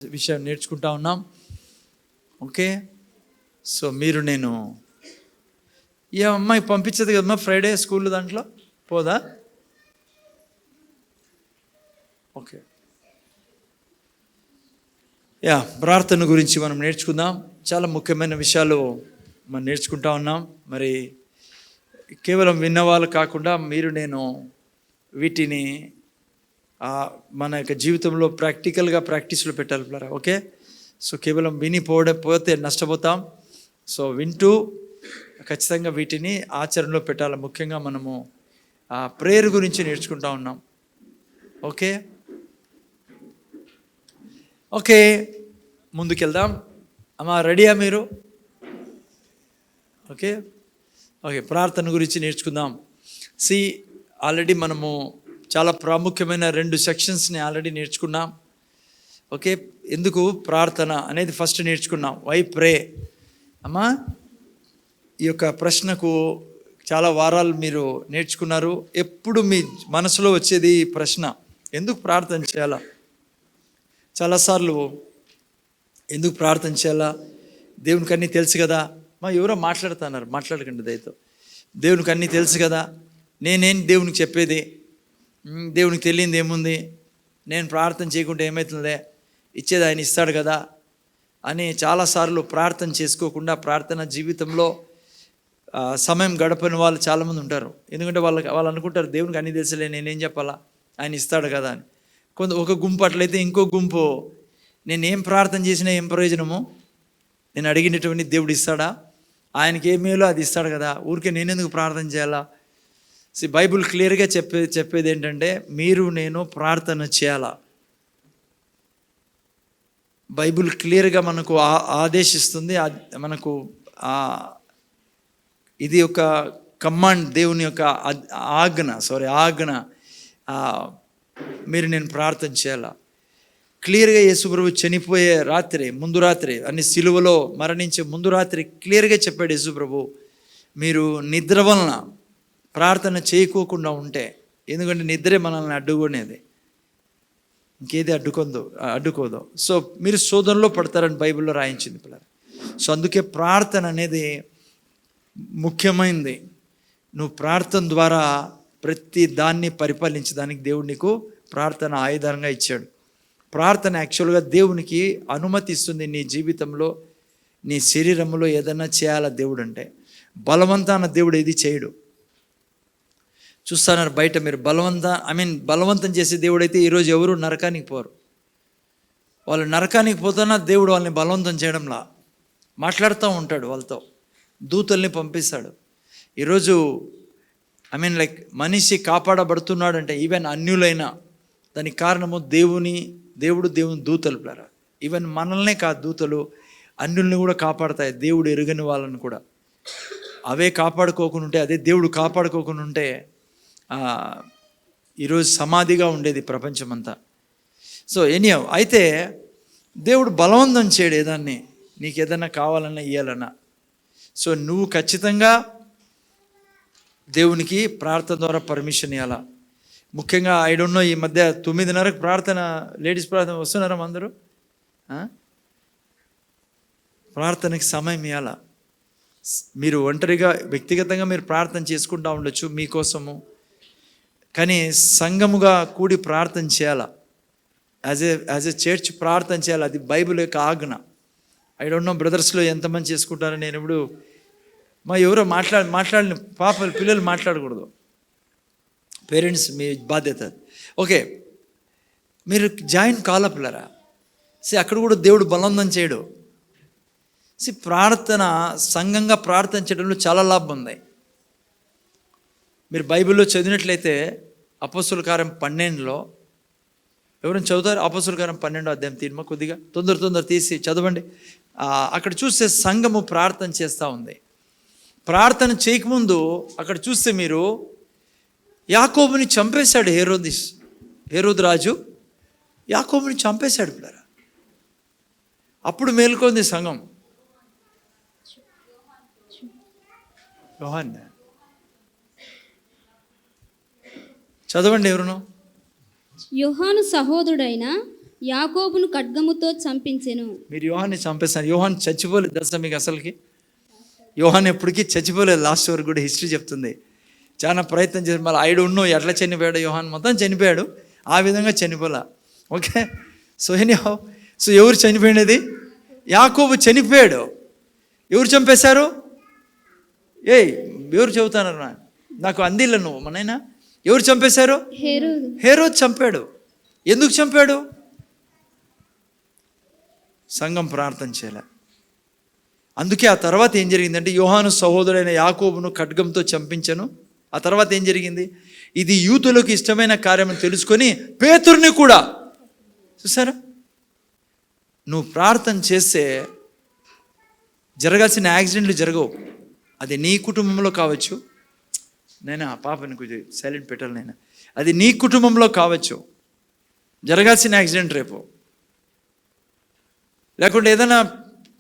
విషయం నేర్చుకుంటా ఉన్నాం. ఓకే, సో మీరు నేను ఈ అమ్మాయి పంపించదు కదమ్మా ఫ్రైడే స్కూల్ దాంట్లో పోదా? ఓకే, ప్రార్థన గురించి మనం నేర్చుకుందాం. చాలా ముఖ్యమైన విషయాలు మనం నేర్చుకుంటా ఉన్నాం. మరి కేవలం విన్నవాళ్ళు కాకుండా మీరు నేను వీటిని మన యొక్క జీవితంలో ప్రాక్టికల్గా ప్రాక్టీస్లో పెట్టాలి పిల్లరా. ఓకే, సో కేవలం పోతే నష్టపోతాం. సో వింటూ ఖచ్చితంగా వీటిని ఆచరణలో పెట్టాలి. ముఖ్యంగా మనము ప్రేయర్ గురించి నేర్చుకుంటా ఉన్నాం. ఓకే ఓకే ముందుకెళ్దాం. అమ్మా రెడీయా మీరు? ఓకే ఓకే ప్రార్థన గురించి నేర్చుకుందాం. ఆల్రెడీ మనము చాలా ప్రాముఖ్యమైన 2 సెక్షన్స్ని ఆల్రెడీ నేర్చుకున్నాం. ఓకే, ఎందుకు ప్రార్థన అనేది ఫస్ట్ నేర్చుకున్నాం. వై ప్రే. అమ్మా ఈ యొక్క ప్రశ్నకు చాలా వారాలు మీరు నేర్చుకున్నారు. ఎప్పుడు మీ మనసులో వచ్చేది ఈ ప్రశ్న, ఎందుకు ప్రార్థన చేయాలా? చాలాసార్లు ఎందుకు ప్రార్థన చేయాలా, దేవునికి అన్నీ తెలుసు కదా. ఎవరో మాట్లాడుతున్నారు, మాట్లాడకండి దయతో. దేవునికి అన్నీ తెలుసు కదా, నేనేం దేవునికి చెప్పేది, దేవునికి తెలియంది ఏముంది, నేను ప్రార్థన చేయకుంటే ఏమవుతుందే, ఇచ్చేది ఆయన ఇస్తాడు కదా అని చాలాసార్లు ప్రార్థన చేసుకోకుండా ప్రార్థన జీవితంలో సమయం గడపని వాళ్ళు చాలామంది ఉంటారు. ఎందుకంటే వాళ్ళు అనుకుంటారు దేవునికి అన్నీ తెలుసులే, నేనేం చెప్పాలా, ఆయన ఇస్తాడు కదా అని. ఒక గుంపు అట్లయితే, ఇంకో గుంపు నేనేం ప్రార్థన చేసినా ఏం ప్రయోజనము, నేను అడిగినటువంటి దేవుడు ఇస్తాడా, ఆయనకి ఏ మేలో అది ఇస్తాడు కదా, ఊరికే నేనెందుకు ప్రార్థన చేయాలా. బైబుల్ క్లియర్గా చెప్పేది ఏంటంటే మీరు నేను ప్రార్థన చేయాలా. బైబుల్ క్లియర్గా మనకు ఆదేశిస్తుంది. మనకు ఇది ఒక కమాండ్, దేవుని యొక్క ఆజ్ఞ. మీరు నేను ప్రార్థన చేయాలా. క్లియర్గా యేసుప్రభు చనిపోయే ముందు రాత్రి అన్ని సిలువలో మరణించే ముందు రాత్రి క్లియర్గా చెప్పాడు యేసుప్రభు, మీరు నిద్ర వలన ప్రార్థన చేయకోకుండా ఉంటే, ఎందుకంటే నిద్రే మనల్ని అడ్డుకునేది, ఇంకేది అడ్డుకోదు. సో మీరు శోధనలో పడతారని బైబిల్లో రాయించింది పిల్లలు. సో అందుకే ప్రార్థన అనేది ముఖ్యమైనది. నువ్వు ప్రార్థన ద్వారా ప్రతి దాన్ని పరిపాలించడానికి దేవుడు నీకు ప్రార్థన ఆయుధంగా ఇచ్చాడు. ప్రార్థన యాక్చువల్గా దేవునికి అనుమతి ఇస్తుంది నీ జీవితంలో, నీ శరీరంలో ఏదైనా చేయాలా దేవుడు అంటే. బలవంతాన దేవుడు ఏది చేయడు. చూస్తున్నారు బయట మీరు, బలవంతం చేసే దేవుడు అయితే ఈరోజు ఎవరు నరకానికి పోరు. వాళ్ళు నరకానికి పోతున్నా దేవుడు వాళ్ళని బలవంతం చేయడంలా మాట్లాడుతూ ఉంటాడు, వాళ్ళతో దూతల్ని పంపిస్తాడు. ఈరోజు మనిషి కాపాడబడుతున్నాడు అంటే, ఈవెన్ అన్యులైనా దానికి కారణము దేవుని దూతలు పిల్లరా. ఈవెన్ మనల్నే కాదు, దూతలు అన్యుల్ని కూడా కాపాడతాయి, దేవుడు ఎరుగని వాళ్ళని కూడా. అవే కాపాడుకోకుండా ఉంటే, అదే దేవుడు కాపాడుకోకుండా ఉంటే ఈరోజు సమాధిగా ఉండేది ప్రపంచమంతా. సో అయితే దేవుడు బలవంతం చేయడు ఏదాన్ని, నీకు ఏదైనా కావాలన్నా ఇవ్వాలన్నా. సో నువ్వు ఖచ్చితంగా దేవునికి ప్రార్థన ద్వారా పర్మిషన్ ఇవ్వాలా. ముఖ్యంగా ఈ మధ్య 9:30 ప్రార్థన, లేడీస్ ప్రార్థన వస్తున్నారా అందరూ? ప్రార్థనకి సమయం ఇవ్వాలా. మీరు ఒంటరిగా వ్యక్తిగతంగా మీరు ప్రార్థన చేసుకుంటూ ఉండొచ్చు మీకోసము, కానీ సంఘముగా కూడి ప్రార్థన చేయాలా. యాజ్ ఎ చర్చ్ ప్రార్థన చేయాలి. అది బైబిల్ యొక్క ఆజ్ఞ. బ్రదర్స్లో ఎంతమంది చేసుకుంటారో. నేను ఇప్పుడు ఎవరో మాట్లాడిన పిల్లలు మాట్లాడకూడదు, పేరెంట్స్ మీ బాధ్యత. ఓకే, మీరు జాయిన్ కాలా పిల్లరా. అక్కడ కూడా దేవుడు బలవంతం చేయడు. ప్రార్థన, సంఘంగా ప్రార్థన చేయడంలో చాలా లాభం ఉంది. మీరు బైబిల్లో చదివినట్లయితే అపోస్తుల కార్యం 12లో ఎవరైనా చదువుతారు? అపోస్తుల కార్యం 12వ అధ్యాయం తీర్మా, కొద్దిగా తొందర తీసి చదవండి. అక్కడ చూస్తే సంఘము ప్రార్థన చేస్తూ ఉంది. ప్రార్థన చేయకముందు అక్కడ చూస్తే మీరు, యాకోబుని చంపేశాడు హేరోదు రాజు, యాకోబుని చంపేశాడు పిల్లరా. అప్పుడు మేల్కొంది సంఘం. యోహాను చదవండి ఎవరును. యోహాను సహోదరుడైన యాకోబును ఖడ్గముతో చంపించెను. మీరు యోహాన్ని చంపేస్తారు. యోహాన్ చచ్చిపోలేదు తెలుసా మీకు అసలుకి? యోహాన్ ఎప్పటికీ చచ్చిపోలేదు. లాస్ట్ వరకు కూడా హిస్టరీ చెప్తుంది. చాలా ప్రయత్నం చేసి మళ్ళీ ఐడు ఉన్నో ఎట్లా చనిపోయాడు యోహాన్, మొత్తం చనిపోయాడు. ఆ విధంగా చనిపోలే. ఓకే, సో ఎనీహౌ, సో ఎవరు చనిపోయినది? యాకోబు చనిపోయాడు. ఎవరు చంపేశారు? ఎవరు చెబుతున్నారు నాకు అందిల్ల నువ్వు మనైనా? ఎవరు చంపేశారు? హేరోదు చంపాడు. ఎందుకు చంపాడు? సంఘం ప్రార్థన చేయలే. అందుకే ఆ తర్వాత ఏం జరిగిందంటే, యోహాను సహోదరుడైన యాకోబును ఖడ్గంతో చంపించను. ఆ తర్వాత ఏం జరిగింది? ఇది యూతులకు ఇష్టమైన కార్యం తెలుసుకొని పేతురుని కూడా, చూసారా, నువ్వు ప్రార్థన చేస్తే జరగాల్సిన యాక్సిడెంట్లు జరగవు. అది నీ కుటుంబంలో కావచ్చు. నేను ఆ పాపని కొంచెం సైలెంట్ పెట్టాలి. నేను అది నీ కుటుంబంలో కావచ్చు జరగాల్సిన యాక్సిడెంట్ రేపు, లేకుంటే ఏదైనా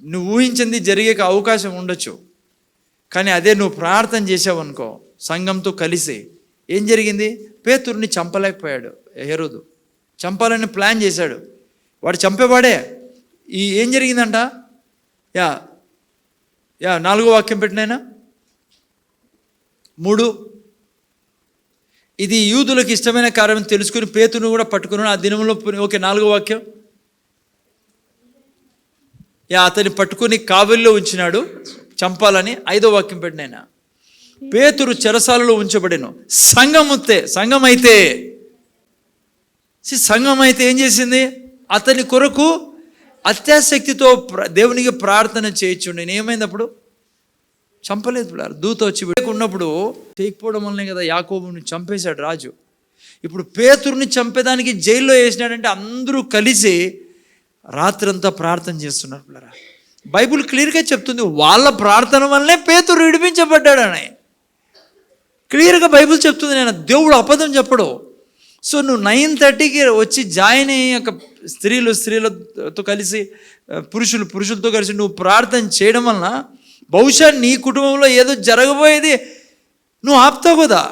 నువ్వు ఊహించింది జరిగే అవకాశం ఉండొచ్చు. కానీ అదే నువ్వు ప్రార్థన చేసావు అనుకో సంఘంతో కలిసి, ఏం జరిగింది? పేతురుని చంపలేకపోయాడు హేరోదు. చంపాలని ప్లాన్ చేశాడు. వాడు చంపేవాడే. ఏం జరిగిందంట? యా 4వ వాక్యం పెట్టినైనా 3. ఇది యూదులకు ఇష్టమైన కార్యం తెలుసుకుని పేతురుని కూడా పట్టుకున్నాడు ఆ దినంలో. ఓకే, 4వ వాక్యం. అతన్ని పట్టుకుని కావలిలో ఉంచినాడు చంపాలని. 5వ వాక్యం పెట్టినైనా పేతురు చెరసాలలో ఉంచబడెను. సంఘం అయితే ఏం చేసింది? అతని కొరకు అత్యాశక్తితో దేవునికి ప్రార్థన చేయొచ్చు. నేను ఏమైంది అప్పుడు? చంపలేదు. దూత వచ్చి ఉన్నప్పుడు చేయకపోవడం వల్లనే కదా యాకోబుని చంపేశాడు రాజు. ఇప్పుడు పేతురుని చంపేదానికి జైల్లో వేసినాడంటే అందరూ కలిసి రాత్రంతా ప్రార్థన చేస్తున్నారు. బైబుల్ క్లియర్గా చెప్తుంది వాళ్ళ ప్రార్థన వల్లనే పేతురు విడిపించబడ్డాడని. క్లియర్గా బైబుల్ చెప్తుంది. నేను దేవుడు అబద్ధం చెప్పడు. సో నువ్వు 9:30కి వచ్చి జాయిన్ అయ్యి ఒక స్త్రీలతో కలిసి పురుషులతో కలిసి నువ్వు ప్రార్థన చేయడం వలన బహుశా నీ కుటుంబంలో ఏదో జరగబోయేది నువ్వు ఆపుతావు కదా.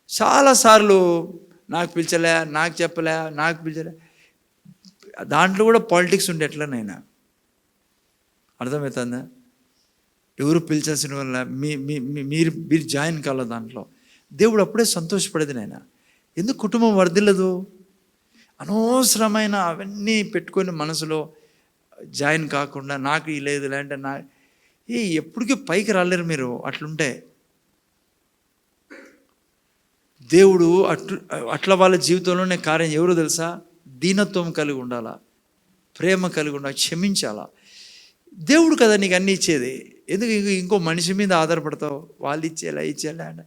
చాలాసార్లు నాకు పిలిచలే, నాకు చెప్పలే, నాకు పిలిచలే, దాంట్లో కూడా పాలిటిక్స్ ఉండే ఎట్లనైనా అర్థమవుతుందా? ఎవరు పిలిచాల్సిన వల్ల మీరు జాయిన్ కావాలి దాంట్లో. దేవుడు అప్పుడే సంతోషపడేది. నాయన ఎందుకు కుటుంబం వర్ధిల్లదు? అనవసరమైన అవన్నీ పెట్టుకొని మనసులో జాయిన్ కాకుండా నాకు లేదు లేదంటే ఎప్పటికీ పైకి రాలేరు మీరు అట్లుంటే. దేవుడు అట్లా వాళ్ళ జీవితంలోనే కార్యం ఎవరో తెలుసా? దీనత్వం కలిగి ఉండాలా, ప్రేమ కలిగి ఉండాలి, క్షమించాలా. దేవుడు కదా నీకు అన్నీ ఇచ్చేది. ఎందుకు ఇంకో మనిషి మీద ఆధారపడతావు? వాళ్ళు ఇచ్చేలా అంటే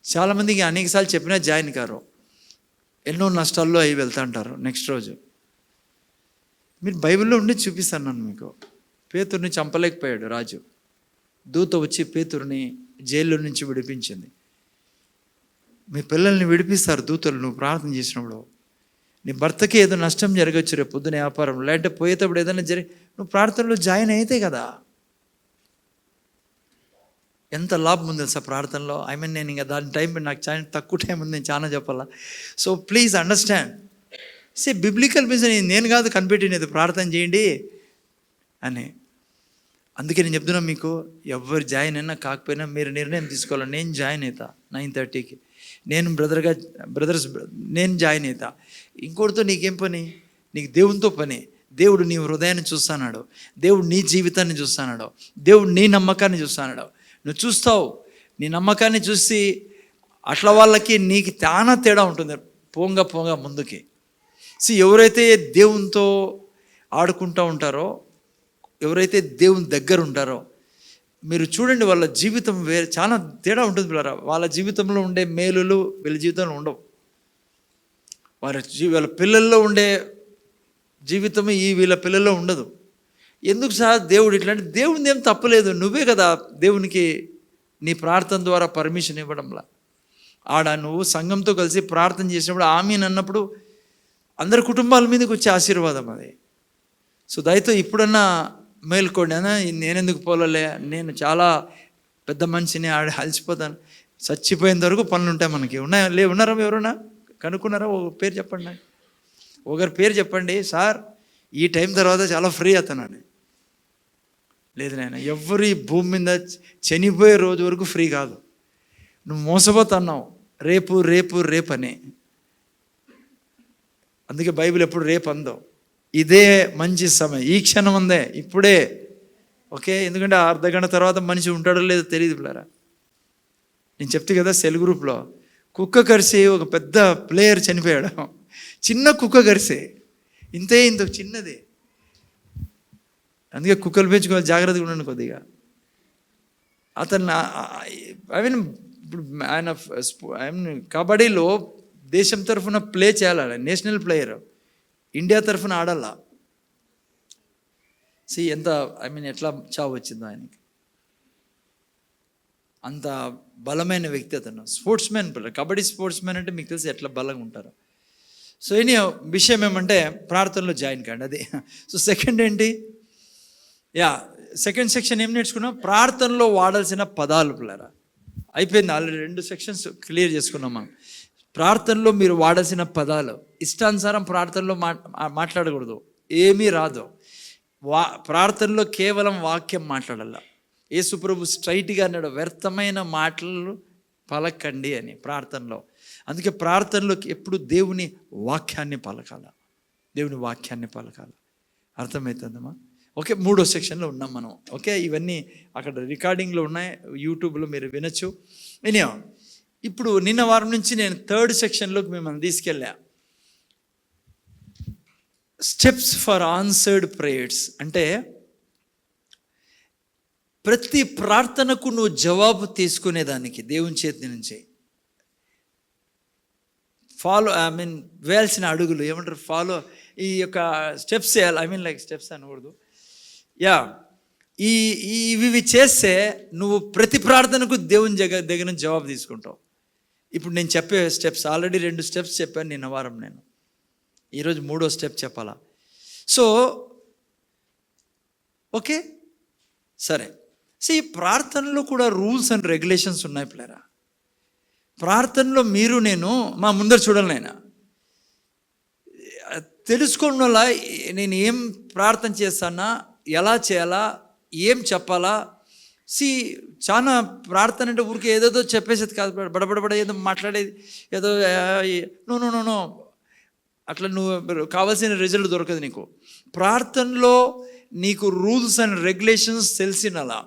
చాలామందికి అనేకసార్లు చెప్పినా జాయిన్ కారు. ఎన్నో నష్టాల్లో అవి వెళ్తా అంటారు. నెక్స్ట్ రోజు మీరు బైబిల్లో ఉండి చూపిస్తాను నన్ను మీకు. పేతురుని చంపలేకపోయాడు రాజు. దూత వచ్చి పేతురుని జైల్లో నుంచి విడిపించింది. మీ పిల్లల్ని విడిపిస్తారు దూతలు నువ్వు ప్రార్థన చేసినప్పుడు. నీ భర్తకి ఏదో నష్టం జరగచ్చు రేపు పొద్దున వ్యాపారం, లేదంటే పోయేటప్పుడు ఏదైనా నువ్వు ప్రార్థనలో జాయిన్ అయితే కదా. ఎంత లాభం ఉంది తెలుసా ప్రార్థనలో? నేను ఇంకా దాని టైం నాకు చాలా తక్కువ టైం ఉంది, నేను చాలా చెప్పాలా. So please understand. Biblical means నేను కాదు కనిపెట్టినది, ప్రార్థన చేయండి అని. అందుకే నేను చెప్తున్నా మీకు, ఎవరు జాయిన్ అయినా కాకపోయినా మీరు నిర్ణయం తీసుకోవాలి. నేను జాయిన్ అవుతా 9:30కి, నేను నేను జాయిన్ అవుతా. ఇంకోటితో నీకేం పని? నీకు దేవునితో పని. దేవుడు నీ హృదయాన్ని చూస్తున్నాడు, దేవుడు నీ జీవితాన్ని చూస్తున్నాడు, దేవుడు నీ నమ్మకాన్ని చూస్తున్నాడు. నువ్వు చూస్తావు, నీ నమ్మకాన్ని చూసి అట్లా వాళ్ళకి నీకు చాలా తేడా ఉంటుంది పోంగా ముందుకి. ఎవరైతే దేవునితో ఆడుకుంటూ ఉంటారో, ఎవరైతే దేవుని దగ్గర ఉంటారో మీరు చూడండి, వాళ్ళ జీవితం చాలా తేడా ఉంటుంది పిల్లరా. వాళ్ళ జీవితంలో ఉండే మేలులు వీళ్ళ జీవితంలో ఉండవు. వాళ్ళ పిల్లల్లో ఉండే జీవితం వీళ్ళ పిల్లల్లో ఉండదు. ఎందుకు సార్ దేవుడు ఇట్లా అంటే, దేవుడిని ఏం తప్పలేదు, నువ్వే కదా దేవునికి నీ ప్రార్థన ద్వారా పర్మిషన్ ఇవ్వడంలా. నువ్వు సంఘంతో కలిసి ప్రార్థన చేసినప్పుడు ఆమీన్ అన్నప్పుడు అందరి కుటుంబాల మీదకి వచ్చే ఆశీర్వాదం అది. సో దయతో ఇప్పుడన్నా మేల్కోండి. నేనెందుకు పోలలే, నేను చాలా పెద్ద మనిషిని అలసిపోతాను. చచ్చిపోయేంత వరకు పనులు ఉంటాయి మనకి. ఉన్నారా ఎవరున్నా కనుక్కున్నారా? ఒక పేరు చెప్పండి నాకు, ఒకరి పేరు చెప్పండి. సార్ ఈ టైం తర్వాత చాలా ఫ్రీ అవుతానని. లేదు నాయన, ఎవరు ఈ భూమి మీద చనిపోయే రోజు వరకు ఫ్రీ కాదు. నువ్వు మోసపోతున్నావు రేపు రేపు రేపు అని. అందుకే బైబిల్ ఎప్పుడు రేపు అందో. ఇదే మంచి సమయం, ఈ క్షణం ఉందే, ఇప్పుడే. ఓకే, ఎందుకంటే అర్ధ గంట తర్వాత మనిషి ఉంటాడో లేదో తెలియదు పిల్లరా. నేను చెప్తే కదా సెల్ గ్రూప్లో కుక్క కరిసి ఒక పెద్ద ప్లేయర్ చనిపోయాడు. చిన్న కుక్క కరిసి, ఇంత చిన్నది. అందుకే కుక్కలు పెంచుకోవాలి, జాగ్రత్తగా ఉండండి కొద్దిగా. అతను ఇప్పుడు ఆయన కబడ్డీలో దేశం తరఫున ప్లే చేయాలి, నేషనల్ ప్లేయర్, ఇండియా తరఫున ఆడాలా. ఎంత ఎట్లా చావు వచ్చిందో ఆయనకి. అంత బలమైన వ్యక్తి అతను, sports man. Kabaddi sports man అంటే మీకు తెలిసి ఎట్లా బలంగా ఉంటారో. సో ఇని విషయం ఏమంటే ప్రార్థనలో జాయిన్ కాండి, అది. సో సెకండ్ ఏంటి? సెకండ్ సెక్షన్ ఏం నేర్చుకున్నాం? ప్రార్థనలో వాడాల్సిన పదాలు పిల్లరా. అయిపోయింది, ఆల్రెడీ 2 సెక్షన్స్ క్లియర్ చేసుకున్నాం మనం. ప్రార్థనలో మీరు వాడాల్సిన పదాలు. ఇష్టానుసారం ప్రార్థనలో మాట్లాడకూడదు, ఏమీ రాదు. ప్రార్థనలో కేవలం వాక్యం మాట్లాడాల. యేసుప్రభు స్ట్రైట్గా అన్నాడు, వ్యర్థమైన మాటలు పలకండి అని ప్రార్థనలో. అందుకే ప్రార్థనలో ఎప్పుడు దేవుని వాక్యాన్ని పలకాల, దేవుని వాక్యాన్ని పలకాల. అర్థమవుతుందమ్మా? ఓకే, 3వ సెక్షన్లో ఉన్నాం మనం. ఓకే, ఇవన్నీ అక్కడ రికార్డింగ్లో ఉన్నాయి, యూట్యూబ్లో మీరు వినొచ్చు. ఇప్పుడు నిన్న వారం నుంచి నేను 3rd సెక్షన్లోకి మిమ్మల్ని తీసుకెళ్ళా. Steps for answered prayers. అంటే ప్రతి ప్రార్థనకు నువ్వు జవాబు తీసుకునేదానికి దేవుని చేతి నుంచి వేయాల్సిన అడుగులు ఏమంటారు? ఈ యొక్క స్టెప్స్ వేయాలి. లైక్ స్టెప్స్ అనకూడదు. ఇవి చేస్తే నువ్వు ప్రతి ప్రార్థనకు దేవుని దగ్గర నుంచి జవాబు తీసుకుంటావు. ఇప్పుడు నేను చెప్పే స్టెప్స్ ఆల్రెడీ 2 స్టెప్స్ చెప్పాను నిన్న వారం. నేను ఈరోజు 3వ స్టెప్ చెప్పాలా. సో ఓకే, సరే. ఈ ప్రార్థనలో కూడా రూల్స్ అండ్ రెగ్యులేషన్స్ ఉన్నాయి పిల్లరా. ప్రార్థనలో మీరు నేను మా ముందర చూడాలి, నాయన తెలుసుకోవడం వల్ల నేను ఏం ప్రార్థన చేస్తానా, ఎలా చేయాలా, ఏం చెప్పాలా. చాలా ప్రార్థన అంటే ఊరికే ఏదేదో చెప్పేసేది కాదు, బడబడబడ ఏదో మాట్లాడేది, ఏదో నో అట్లా నువ్వు కావాల్సిన రిజల్ట్ దొరకదు నీకు. ప్రార్థనలో నీకు రూల్స్ అండ్ రెగ్యులేషన్స్ తెలిసినలా,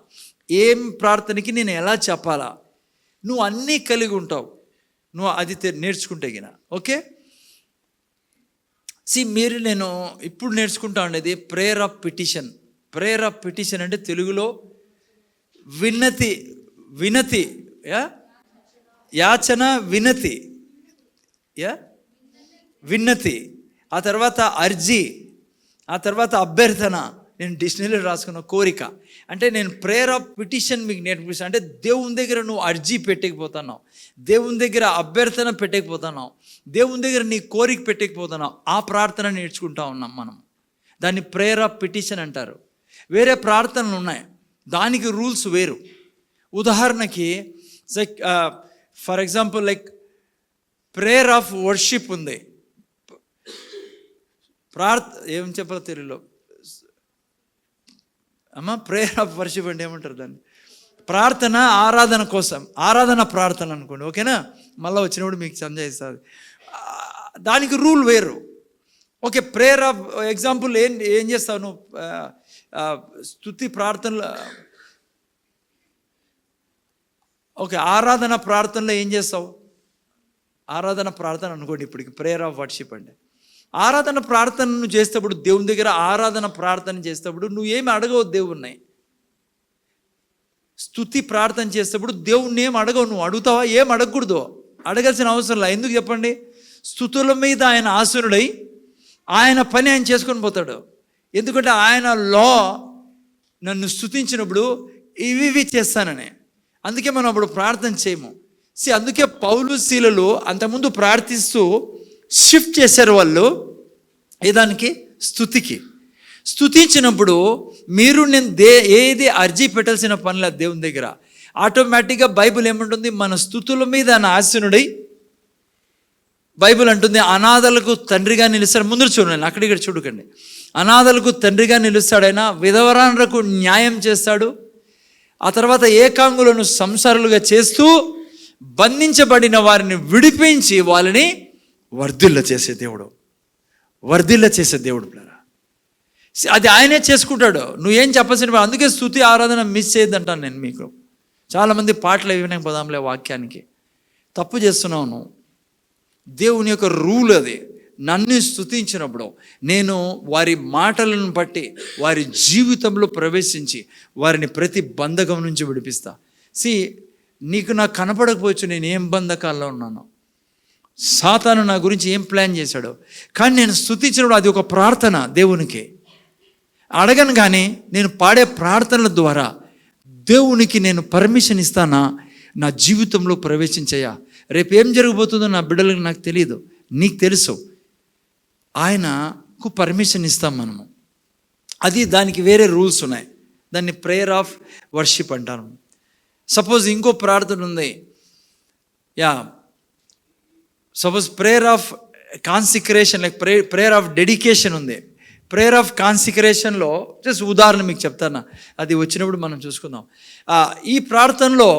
ఏం ప్రార్థనకి నేను ఎలా చెప్పాలా, నువ్వు అన్నీ కలిగి ఉంటావు. నువ్వు అది నేర్చుకుంటే గిన. ఓకే, మీరు నేను ఇప్పుడు నేర్చుకుంటా ఉండేది prayer of petition. Prayer of petition అంటే తెలుగులో వినతి, యాచన, విన్నతి, ఆ తర్వాత అర్జీ, ఆ తర్వాత అభ్యర్థన. నేను డిక్షనరీలో రాసుకున్న కోరిక. అంటే నేను ప్రేయర్ ఆఫ్ పిటిషన్ మీకు నేర్పిస్తాను. అంటే దేవుని దగ్గర నువ్వు అర్జీ పెట్టకపోతున్నావు, దేవుని దగ్గర అభ్యర్థన పెట్టకపోతున్నావు, దేవుని దగ్గర నీ కోరిక పెట్టకపోతున్నావు. ఆ ప్రార్థన నేర్చుకుంటా ఉన్నాం మనం. దాన్ని ప్రేయర్ ఆఫ్ పిటిషన్ అంటారు. వేరే ప్రార్థనలు ఉన్నాయి, దానికి రూల్స్ వేరు. ఉదాహరణకి for example like prayer of worship ఉంది. ఏం చెప్పాలో తెలుగులో ప్రేయర్ ఆఫ్ వర్షిప్ అంటే ఏమంటారు దాన్ని? ప్రార్థన, ఆరాధన కోసం, ఆరాధన ప్రార్థన అనుకోండి. ఓకేనా? మళ్ళీ వచ్చినప్పుడు మీకు సంజయిస్తుంది. దానికి రూల్ వేరు. ఓకే, ప్రేయర్ ఆఫ్ ఎగ్జాంపుల్ ఏం చేస్తావు నువ్వు? స్తుతి ప్రార్థనలు. ఓకే, ఆరాధన ప్రార్థనలో ఏం చేస్తావు? ఆరాధన ప్రార్థన అనుకోండి. ఇప్పటికి ప్రేయర్ ఆఫ్ వర్షిప్ అంటే ఆరాధన ప్రార్థనను చేసేటప్పుడు, దేవుని దగ్గర ఆరాధన ప్రార్థన చేసేటప్పుడు నువ్వు ఏమి అడగవు దేవుణ్ణి. స్తుతి ప్రార్థన చేసేటప్పుడు దేవుణ్ణి ఏం అడగవు. నువ్వు అడుగుతావా? ఏం అడగకూడదు, అడగాల్సిన అవసరం లేదు. ఎందుకు చెప్పండి? స్తుతుల మీద ఆయన ఆసనుడై ఆయన పని ఆయన చేసుకొని పోతాడు. ఎందుకంటే ఆయన నన్ను స్తుతించినప్పుడు ఇవి చేస్తానని. అందుకే మనం అప్పుడు ప్రార్థన చేయము. అందుకే పౌలు శీలలు అంతకుముందు ప్రార్థిస్తూ షిఫ్ట్ చేశారు వాళ్ళు ఏదానికి? స్తుతికి. స్తుతించినప్పుడు మీరు నేను ఏది అర్జీ పెట్టాల్సిన పని లేదు దేవుని దగ్గర. ఆటోమేటిక్గా బైబిల్ ఏముంటుంది, మన స్తుతుల మీద ఆయన ఆసీనుడై, బైబిల్ అంటుంది అనాథలకు తండ్రిగా నిలుస్తాడు. ముందు చూడండి, అక్కడిక్కడ చూడకండి. అనాథలకు తండ్రిగా నిలుస్తాడైనా, విధవరాండ్రకు న్యాయం చేస్తాడు. ఆ తర్వాత ఏకాంగులను సంసారులుగా చేస్తూ బంధించబడిన వారిని విడిపించి వాళ్ళని వర్ధిల్ల చేసే దేవుడు, వర్ధిల్ల చేసే దేవుడు. అది ఆయనే చేసుకుంటాడు, నువ్వేం చెప్పాల్సిన. అందుకే స్తుతి ఆరాధన మిస్ చేయొద్దంటాను నేను మీకు. చాలామంది పాటలు వినక పదాంలే వాక్యానికి. తప్పు చేస్తున్నావు నువ్వు. దేవుని యొక్క రూల్ అది. నన్ను స్తుతించినప్పుడు నేను వారి మాటలను బట్టి వారి జీవితంలో ప్రవేశించి వారిని ప్రతి బంధకం నుంచి విడిపిస్తా. నీకు నాకు కనపడకపోవచ్చు నేను ఏం బంధకాల్లో ఉన్నాను, సాతాను నా గురించి ఏం ప్లాన్ చేశాడో, కానీ నేను స్తుతించినప్పుడు అది ఒక ప్రార్థన దేవునికి. అడగను కానీ నేను పాడే ప్రార్థనల ద్వారా దేవునికి నేను పర్మిషన్ ఇస్తానా నా జీవితంలో ప్రవేశించయ్యా. రేపు ఏం జరగబోతుందో నా బిడ్డలకు నాకు తెలియదు, నీకు తెలుసు. ఆయనకు పర్మిషన్ ఇస్తాం మనము. అది దానికి వేరే రూల్స్ ఉన్నాయి. దాన్ని ప్రేయర్ ఆఫ్ వర్షిప్ అంటారు. సపోజ్ ఇంకో ప్రార్థన ఉంది, suppose prayer of consecration, like prayer of dedication ఉంది. ప్రేయర్ ఆఫ్ కాన్సిక్రేషన్లో జస్ట్ ఉదాహరణ మీకు చెప్తాను, అది వచ్చినప్పుడు మనం చూసుకుందాం. ఈ ప్రార్థనలో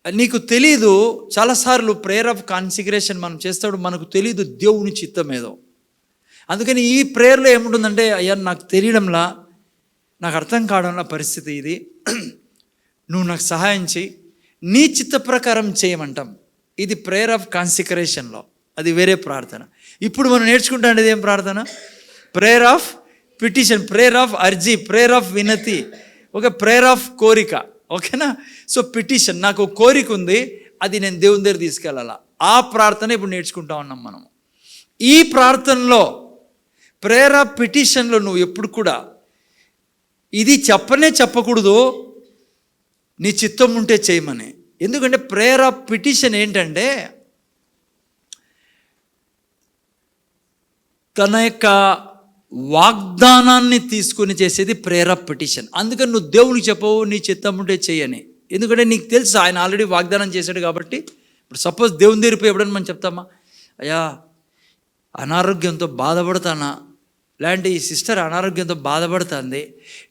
నీకు తెలీదు, చాలాసార్లు ప్రేయర్ ఆఫ్ కాన్సిక్రేషన్ మనం చేస్తాడు, మనకు తెలీదు దేవుని చిత్తం ఏదో. అందుకని ఈ ప్రేయర్లో ఏముంటుందంటే, అయ్యా నాకు తెలియడంలా, నాకు అర్థం కావడంలా పరిస్థితి ఇది, నువ్వు నాకు సహాయం చేయి, నీ చిత్త ప్రకారం చేయమంటాం. ఇది ప్రేయర్ ఆఫ్ కాన్సిక్రేషన్లో, అది వేరే ప్రార్థన. ఇప్పుడు మనం నేర్చుకుంటాండేది ఏం ప్రార్థన? Prayer of petition, prayer of అర్జీ, ప్రేయర్ ఆఫ్ వినతి, ఒక ప్రేయర్ ఆఫ్ కోరిక. ఓకేనా? సో పిటిషన్, నాకు కోరిక ఉంది, అది నేను దేవుని దగ్గర తీసుకెళ్ళాలా, ఆ ప్రార్థన ఇప్పుడు నేర్చుకుంటా ఉన్నాం మనం. ఈ ప్రార్థనలో ప్రేయర్ ఆఫ్ పిటిషన్లో నువ్వు ఎప్పుడు కూడా ఇది చెప్పకూడదు, నీ చిత్తం ఉంటే చేయమని. ఎందుకంటే ప్రేయర్ ఆఫ్ పిటిషన్ ఏంటంటే తన యొక్క వాగ్దానాన్ని తీసుకుని చేసేది ప్రేయర్ ఆఫ్ పిటిషన్. అందుకని నువ్వు దేవునికి చెప్పవు నీ చిత్తం ఉంటే చేయని. ఎందుకంటే నీకు తెలుసు ఆయన ఆల్రెడీ వాగ్దానం చేశాడు కాబట్టి. ఇప్పుడు సపోజ్ దేవుని దగ్గరికి ఎప్పుడైనా మనం చెప్తామా, అయ్యా అనారోగ్యంతో బాధపడతానా, లేదంటే ఈ సిస్టర్ అనారోగ్యంతో బాధపడుతుంది,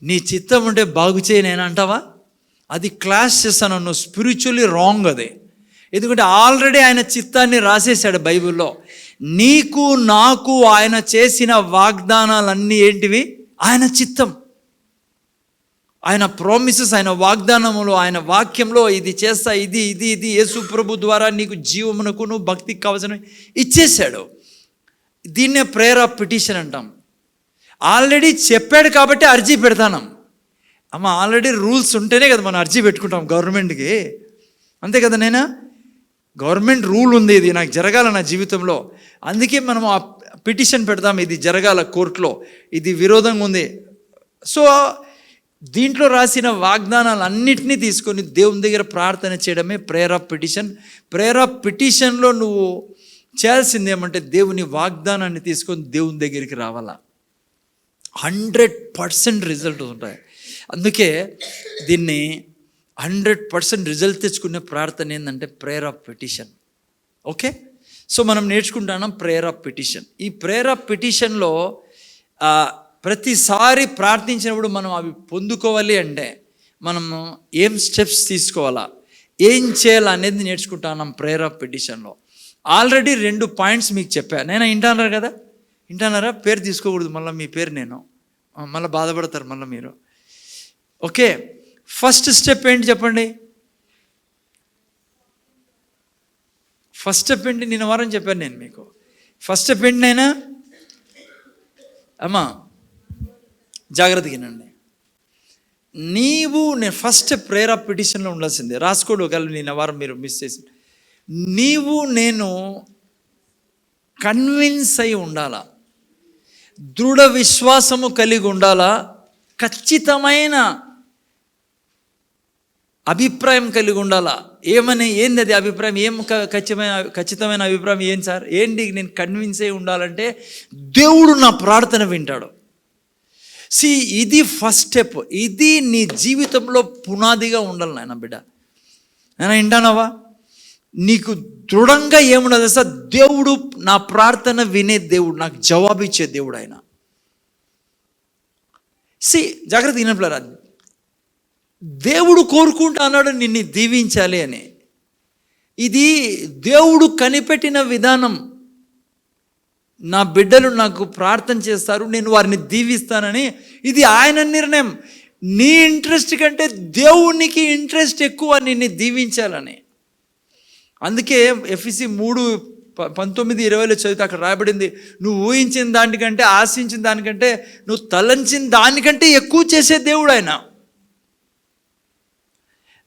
నీ చిత్తం ఉంటే బాగు చేయనేనా అంటావా? అది క్లాష్ చేస్తాను, నువ్వు స్పిరిచువల్లీ రాంగ్ అది. ఎందుకంటే ఆల్రెడీ ఆయన చిత్తాన్ని రాసేసాడు బైబిల్లో. నీకు నాకు ఆయన చేసిన వాగ్దానాలన్నీ ఏంటివి? ఆయన చిత్తం, ఆయన ప్రామిసెస్, ఆయన వాగ్దానములు, ఆయన వాక్యంలో ఇది చేస్తా, ఇది ఇది ఇది యేసు ప్రభు ద్వారా నీకు జీవమునకు నువ్వు భక్తికి కావాల్సిన ఇచ్చేసాడు. దీన్నే ప్రేయర్ ఆఫ్ పిటిషన్ అంటాం. ఆల్రెడీ చెప్పాడు కాబట్టి అర్జీ పెడతాం. అమ్మ ఆల్రెడీ రూల్స్ ఉంటేనే కదా మనం అర్జీ పెట్టుకుంటాం గవర్నమెంట్కి, అంతే కదా నైనా? గవర్నమెంట్ రూల్ ఉంది, ఇది నాకు జరగాల నా జీవితంలో, అందుకే మనం ఆ పిటిషన్ పెడతాం, ఇది జరగాల కోర్టులో, ఇది విరోధంగా ఉంది. సో దీంట్లో రాసిన వాగ్దానాలు అన్నిటినీ తీసుకొని దేవుని దగ్గర ప్రార్థన చేయడమే prayer of petition. Prayer of పిటిషన్లో నువ్వు చేయాల్సింది ఏమంటే దేవుని వాగ్దానాన్ని తీసుకొని దేవుని దగ్గరికి రావాలా. 100% రిజల్ట్ ఉంటాయి. అందుకే దీన్ని 100% రిజల్ట్ తెచ్చుకునే ప్రార్థన ఏంటంటే prayer of petition. Okay, so మనం నేర్చుకుంటున్నాం ప్రేయర్ ఆఫ్ పిటిషన్. ఈ ప్రేయర్ ఆఫ్ పిటిషన్లో ప్రతిసారి ప్రార్థించినప్పుడు మనం అవి పొందుకోవాలి అంటే మనము ఏం స్టెప్స్ తీసుకోవాలా, ఏం చేయాలా అనేది నేర్చుకుంటున్నాం ప్రేయర్ ఆఫ్ పిటిషన్లో. ఆల్రెడీ 2 పాయింట్స్ మీకు చెప్పాను. నేను వింటున్నారు కదా, వింటున్నారా? పేరు తీసుకోకూడదు మళ్ళీ, మీ పేరు నేను మళ్ళీ బాధపడతారు మళ్ళీ మీరు. ఓకే, ఫస్ట్ స్టెప్ ఏంటి చెప్పండి? ఫస్ట్ స్టెప్ ఏంటి? నిన్న వారం చెప్పాను నేను మీకు. ఫస్ట్ స్టెప్ ఏంటి నైనా? అమ్మా జాగ్రత్తగా వినండి. నేను ఫస్ట్ ప్రేయర్ ఆఫ్ పిటిషన్లో ఉండాల్సిందే. రాసుకోండి, ఒకవేళ నిన్న వారం మీరు మిస్ చేసి. నేను కన్విన్స్ అయి ఉండాలా, దృఢ విశ్వాసము కలిగి ఉండాలా, ఖచ్చితమైన అభిప్రాయం కలిగి ఉండాలా. ఏంది అది అభిప్రాయం? ఏం ఖచ్చితమైన అభిప్రాయం ఏం సార్? ఏంటి నేను కన్విన్స్ అయి ఉండాలంటే దేవుడు నా ప్రార్థన వింటాడు. ఇది ఫస్ట్ స్టెప్. ఇది నీ జీవితంలో పునాదిగా ఉండాలి నాయన బిడ్డ. నేను వింటానవా? నీకు దృఢంగా ఏముండదు సార్, దేవుడు నా ప్రార్థన వినే దేవుడు, నాకు జవాబు ఇచ్చే దేవుడు ఆయన. జాగ్రత్త వినట్లేరా, దేవుడు కోరుకుంటా అన్నాడు నిన్ను దీవించాలి అని. ఇది దేవుడు కనిపెట్టిన విధానం. నా బిడ్డలు నాకు ప్రార్థన చేస్తారు, నేను వారిని దీవిస్తానని. ఇది ఆయన నిర్ణయం. నీ ఇంట్రెస్ట్ కంటే దేవునికి ఇంట్రెస్ట్ ఎక్కువ నిన్ను దీవించాలని. అందుకే ఎఫెసీ 3:19-20 చదివితే అక్కడ రాయబడింది, నువ్వు ఊహించిన దానికంటే, ఆశించిన దానికంటే, నువ్వు తలంచిన దానికంటే ఎక్కువ చేసే దేవుడు ఆయన.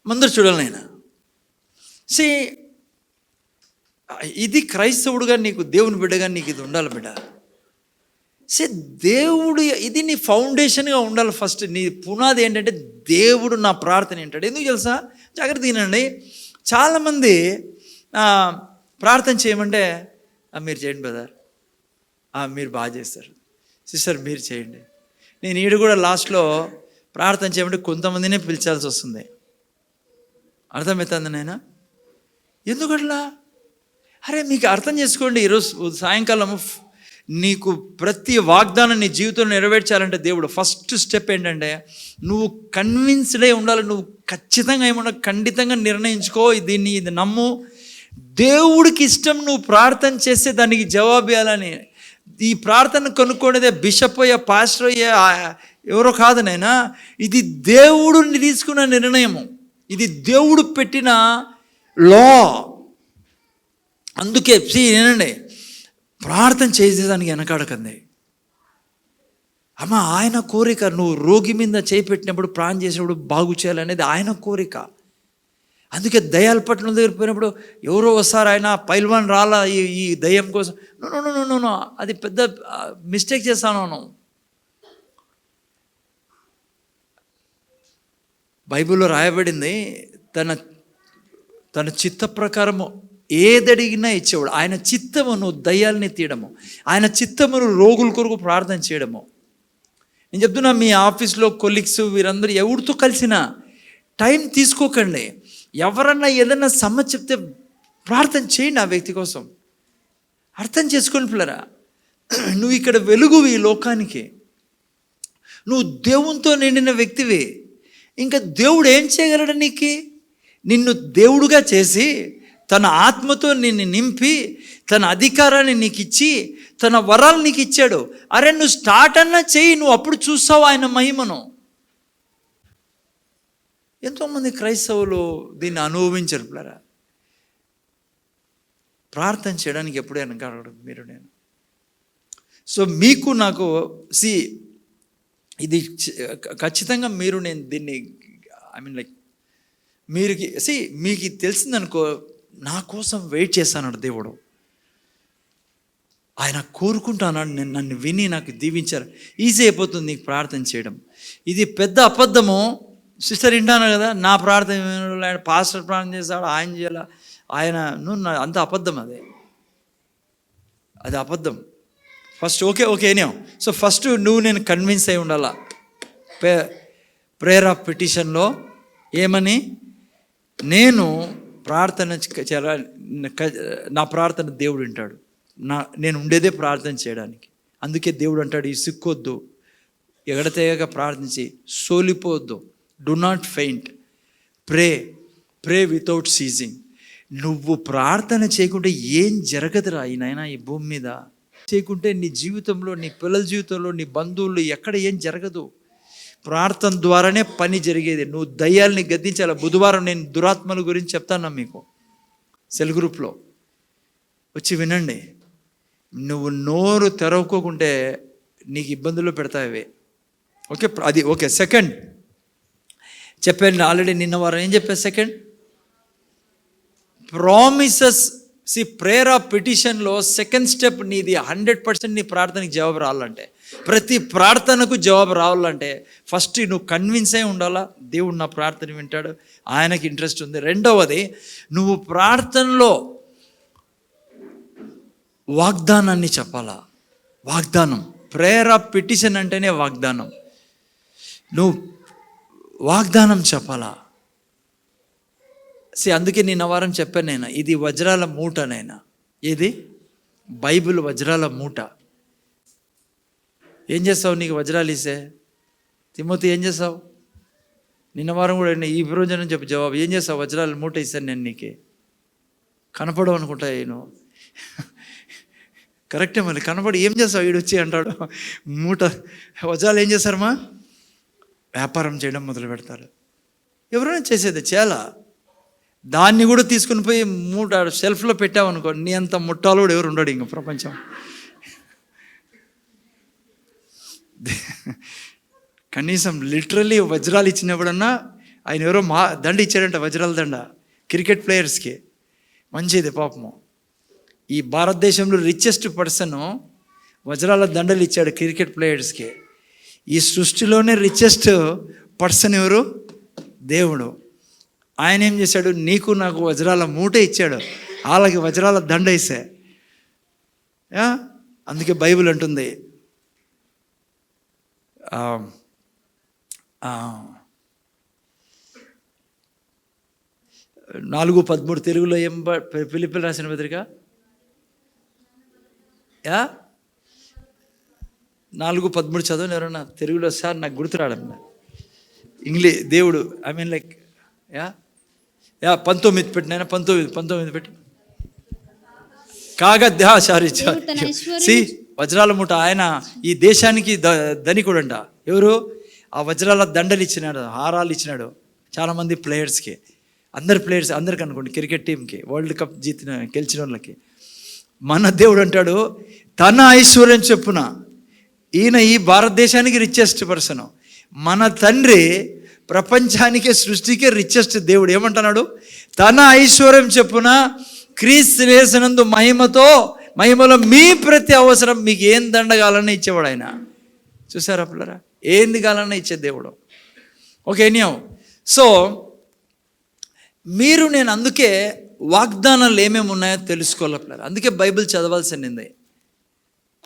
మందరు చూడాలి ఆయన. ఇది క్రైస్తవుడుగా నీకు, దేవుని బిడ్డగా నీకు ఇది ఉండాలి బిడ్డ. దేవుడు ఇది నీ ఫౌండేషన్గా ఉండాలి. ఫస్ట్ నీ పునాది ఏంటంటే దేవుడు నా ప్రార్థన ఏంటాడు. ఎందుకు తెలుసా? జాగ్రత్త తినండి. చాలామంది ప్రార్థన చేయమంటే మీరు చేయండి బ్రదర్, మీరు బాగా చేస్తారు, సిస్టర్ మీరు చేయండి. నేను ఈడు కూడా లాస్ట్లో ప్రార్థన చేయమంటే కొంతమందినే పిలిచాల్సి వస్తుంది. అర్థమవుతుంది నాయన? ఎందుకట్లా? అరే మీకు అర్థం చేసుకోండి. ఈరోజు సాయంకాలం నీకు ప్రతి వాగ్దానం నీ జీవితంలో నెరవేర్చాలంటే దేవుడు ఫస్ట్ స్టెప్ ఏంటంటే నువ్వు కన్విన్స్డ్ అయి ఉండాలి. నువ్వు ఖచ్చితంగా ఏమన్నా ఖండితంగా నిర్ణయించుకో, ఇది నమ్ము. దేవుడికి ఇష్టం నువ్వు ప్రార్థన చేస్తే దానికి జవాబు ఇవ్వాలని. ఈ ప్రార్థన కొనుక్కోనేదే బిషప్ అయ్యా, పాస్టర్ అయ్యా, ఎవరో కాదు నైనా. ఇది దేవుడు తీసుకున్న నిర్ణయము, ఇది దేవుడు పెట్టిన లా. అందుకే ఏనండి, ప్రార్థన చేసేదానికి వెనకాడకండి అమ్మ. ఆయన కోరిక నువ్వు రోగి మీద చేయి పెట్టినప్పుడు, ప్రార్థన చేసినప్పుడు బాగు చేయాలనేది ఆయన కోరిక. అందుకే దయ్యాల పట్టణం దగ్గర పోయినప్పుడు ఎవరో వస్తారు, ఆయన పైల్వాన్ రాలా ఈ దయ్యం కోసం. నో, అది పెద్ద మిస్టేక్ చేస్తాను. బైబిల్లో రాయబడింది, తన చిత్త ప్రకారము ఏదడిగినా ఇచ్చేవాడు. ఆయన చిత్తమును దయ్యాలని తీయడము, ఆయన చిత్తమును రోగుల కొరకు ప్రార్థన చేయడము. నేను చెప్తున్నా, మీ ఆఫీస్లో కొలీగ్స్ వీరందరూ ఎవరితో కలిసినా టైం తీసుకోకండి. ఎవరన్నా ఏదన్నా సమస్య చెప్తే ప్రార్థన చేయండి ఆ వ్యక్తి కోసం. అర్థం చేసుకొని పిల్లరా, నువ్వు ఇక్కడ వెలుగు ఈ లోకానికి. నువ్వు దేవునితో నిండిన వ్యక్తివి. ఇంకా దేవుడు ఏం చేయగలడు? నిన్ను దేవుడుగా చేసి తన ఆత్మతో నిన్ను నింపి తన అధికారాన్ని నీకు ఇచ్చి తన వరాలు నీకు ఇచ్చాడు. అరే నువ్వు స్టార్ట్ అన్నా చెయ్యి, నువ్వు అప్పుడు చూస్తావు ఆయన మహిమను. ఎంతోమంది క్రైస్తవులు దీన్ని అనుభవించరు పిల్లరా. ప్రార్థన చేయడానికి ఎప్పుడైనా కాదు మీరు నేను. సో మీకు నాకు ఇది ఖచ్చితంగా మీరు నేను దీన్ని మీకు తెలిసిందనుకో, నా కోసం వెయిట్ చేస్తాడు దేవుడు. ఆయన కోరుకుంటున్నాడు నన్ను విని నాకు దీవించారు. ఈజీ అయిపోతుంది నీకు ప్రార్థన చేయడం. ఇది పెద్ద అబద్ధము. సిస్టర్ వింటాను కదా, నా ప్రార్థన పాస్టర్ ప్రార్థన చేస్తాడు, ఆయన చేయాల, ఆయన అంత అబద్ధం. అది అబద్ధం. ఫస్ట్ ఓకేనే. సో ఫస్ట్ నువ్వు నేను కన్విన్స్ అయి ఉండాలా. ప్రేయర్ ఆఫ్ పిటిషన్లో ఏమని, నేను ప్రార్థన చేయాలి, నా ప్రార్థన దేవుడు వింటాడు. నేను ఉండేదే ప్రార్థన చేయడానికి. అందుకే దేవుడు అంటాడు, ఈ సిక్కొద్దు, ఎగడతెగక ప్రార్థించి సోలిపోవద్దు, do not faint, pray without ceasing. నువ్వు ప్రార్థన చేయకుంటే ఏం జరగదురా ఈయన ఈ భూమి మీద. చేయకుంటే నీ జీవితంలో, నీ పిల్లల జీవితంలో, నీ బంధువుల్లో ఎక్కడ ఏం జరగదు. ప్రార్థన ద్వారానే పని జరిగేది. నువ్వు దయ్యాల్ని గద్దించాలి. బుధవారం నేను దురాత్మల గురించి చెప్తాను మీకు సెల్ గ్రూప్లో, వచ్చి వినండి. నువ్వు నోరు తెరవకోకుంటే నీకు ఇబ్బందుల్లో పెడతాయి. ఓకే. సెకండ్ చెప్పాను ఆల్రెడీ నిన్న వారం. ఏం చెప్పాను? Second promises. ప్రేయర్ ఆఫ్ పిటిషన్లో సెకండ్ స్టెప్ నీది 100% నీ ప్రార్థనకి జవాబు రావాలంటే, ప్రతి ప్రార్థనకు జవాబు రావాలంటే ఫస్ట్ నువ్వు కన్విన్స్ అయి ఉండాలా, దేవుడు నా ప్రార్థన వింటాడు, ఆయనకి ఇంట్రెస్ట్ ఉంది. రెండవది, నువ్వు ప్రార్థనలో వాగ్దానాన్ని చెప్పాలా. వాగ్దానం, ప్రేయర్ ఆఫ్ పిటిషన్ అంటేనే వాగ్దానం. నువ్వు వాగ్దానం చెప్పాలా. అందుకే నిన్న వారం చెప్పాను నేను, ఇది వజ్రాల మూట. నైనా ఇది బైబిల్ వజ్రాల మూట. ఏం చేస్తావు నీకు వజ్రాలు ఇస్తే? తిమోతి ఏం చేస్తావు? నిన్న వారం కూడా ఈ రోజు చెప్పి జవాబు, ఏం చేస్తావు? వజ్రాల మూట ఇస్తాను నేను నీకే. కనపడవు అనుకుంటా నువ్వు. కరెక్టే, మరి కనపడి ఏం చేస్తావు? వీడు వచ్చి అంటాడు మూట వజ్రాలు ఏం చేస్తారమ్మా? వ్యాపారం చేయడం మొదలు పెడతారు. ఎవరైనా చేసేది చేయాలా. దాన్ని కూడా తీసుకుని పోయి మూట షెల్ఫ్లో పెట్టామనుకో, నీ అంత ముట్టాలు కూడా ఎవరు ఉండడు ఇంక ప్రపంచం. కనీసం లిటరల్లీ వజ్రాలు ఇచ్చినప్పుడన్నా ఆయన ఎవరో దండ ఇచ్చాడంట, వజ్రాల దండ క్రికెట్ ప్లేయర్స్కి. మంచిది పాపము. ఈ భారతదేశంలో రిచెస్ట్ పర్సన్ వజ్రాల దండలు ఇచ్చాడు క్రికెట్ ప్లేయర్స్కి. ఈ సృష్టిలోనే రిచెస్ట్ పర్సన్ ఎవరు? దేవుడు. ఆయన ఏం చేశాడు? నీకు నాకు వజ్రాల మూట ఇచ్చాడు, వాళ్ళకి వజ్రాల దండ ఇస్తే. అందుకే బైబిల్ అంటుంది 4:13 తెలుగులో ఏం? ఫిలిప్పీయులకు రాసిన పత్రిక 4:13 చదవని ఎవరన్నా తెలుగులో? సార్ నాకు గుర్తురాడం దేవుడు. ఐ మీన్ లైక్ 19 పెట్టిన 19 పెట్టి కాగా సారీ వజ్రాల మూట. ఆయన ఈ దేశానికి ధనికుడంట. ఎవరు? ఆ వజ్రాల దండలు ఇచ్చినాడు, హారాలు ఇచ్చినాడు చాలామంది ప్లేయర్స్కి. అందరికి అనుకోండి, క్రికెట్ టీంకి, వరల్డ్ కప్ గెలిచిన వాళ్ళకి. మన దేవుడు అంటాడు తన ఐశ్వర్యం చెప్పున ఈయన ఈ భారతదేశానికి రిచెస్ట్ పర్సన్. మన తండ్రి ప్రపంచానికి సృష్టికే రిచెస్ట్ దేవుడు. ఏమంటున్నాడు? తన ఐశ్వర్యం చెప్పున క్రీస్తు యేసునందు మహిమలో మీ ప్రతి అవసరం మీకు ఏం దండగాలన్నా ఇచ్చేవాడు ఆయన. చూసారా పిల్లరా? ఏంది కాలన్నా ఇచ్చే దేవుడు. ఓకే ఎనియో. సో నేను అందుకే వాగ్దానాలు ఏమేమి ఉన్నాయో తెలుసుకోవాలి పిల్లరా. అందుకే బైబిల్ చదవాల్సింది.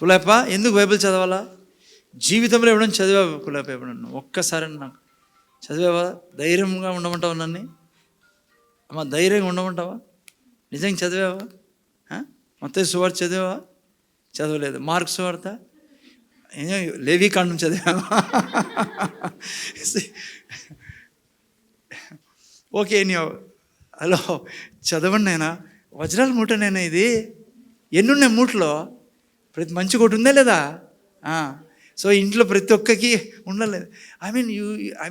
కులాప ఎందుకు బైబిల్ చదవాలా? జీవితంలో ఎప్పుడైనా చదివావా కులాప? ఎప్పుడన్నా ఒక్కసారి నాకు చదివావా? ధైర్యంగా ఉండమంటావా? నన్ను అమ్మ ధైర్యంగా ఉండమంటావా? నిజంగా చదివావా? మత్తయి సువార్త చదివావా? చదవలేదు. మార్కు సువార్త, లేవీకాండం చదివావా? ఓకే హలో చదవండి నాయనా. వజ్రాల మూట నేను ఇది. ఎన్నున్నాయి మూటలో? ప్రతి మంచి ఒకటి ఉందా లేదా? సో ఇంట్లో ప్రతి ఒక్కరికి ఉండలేదు. I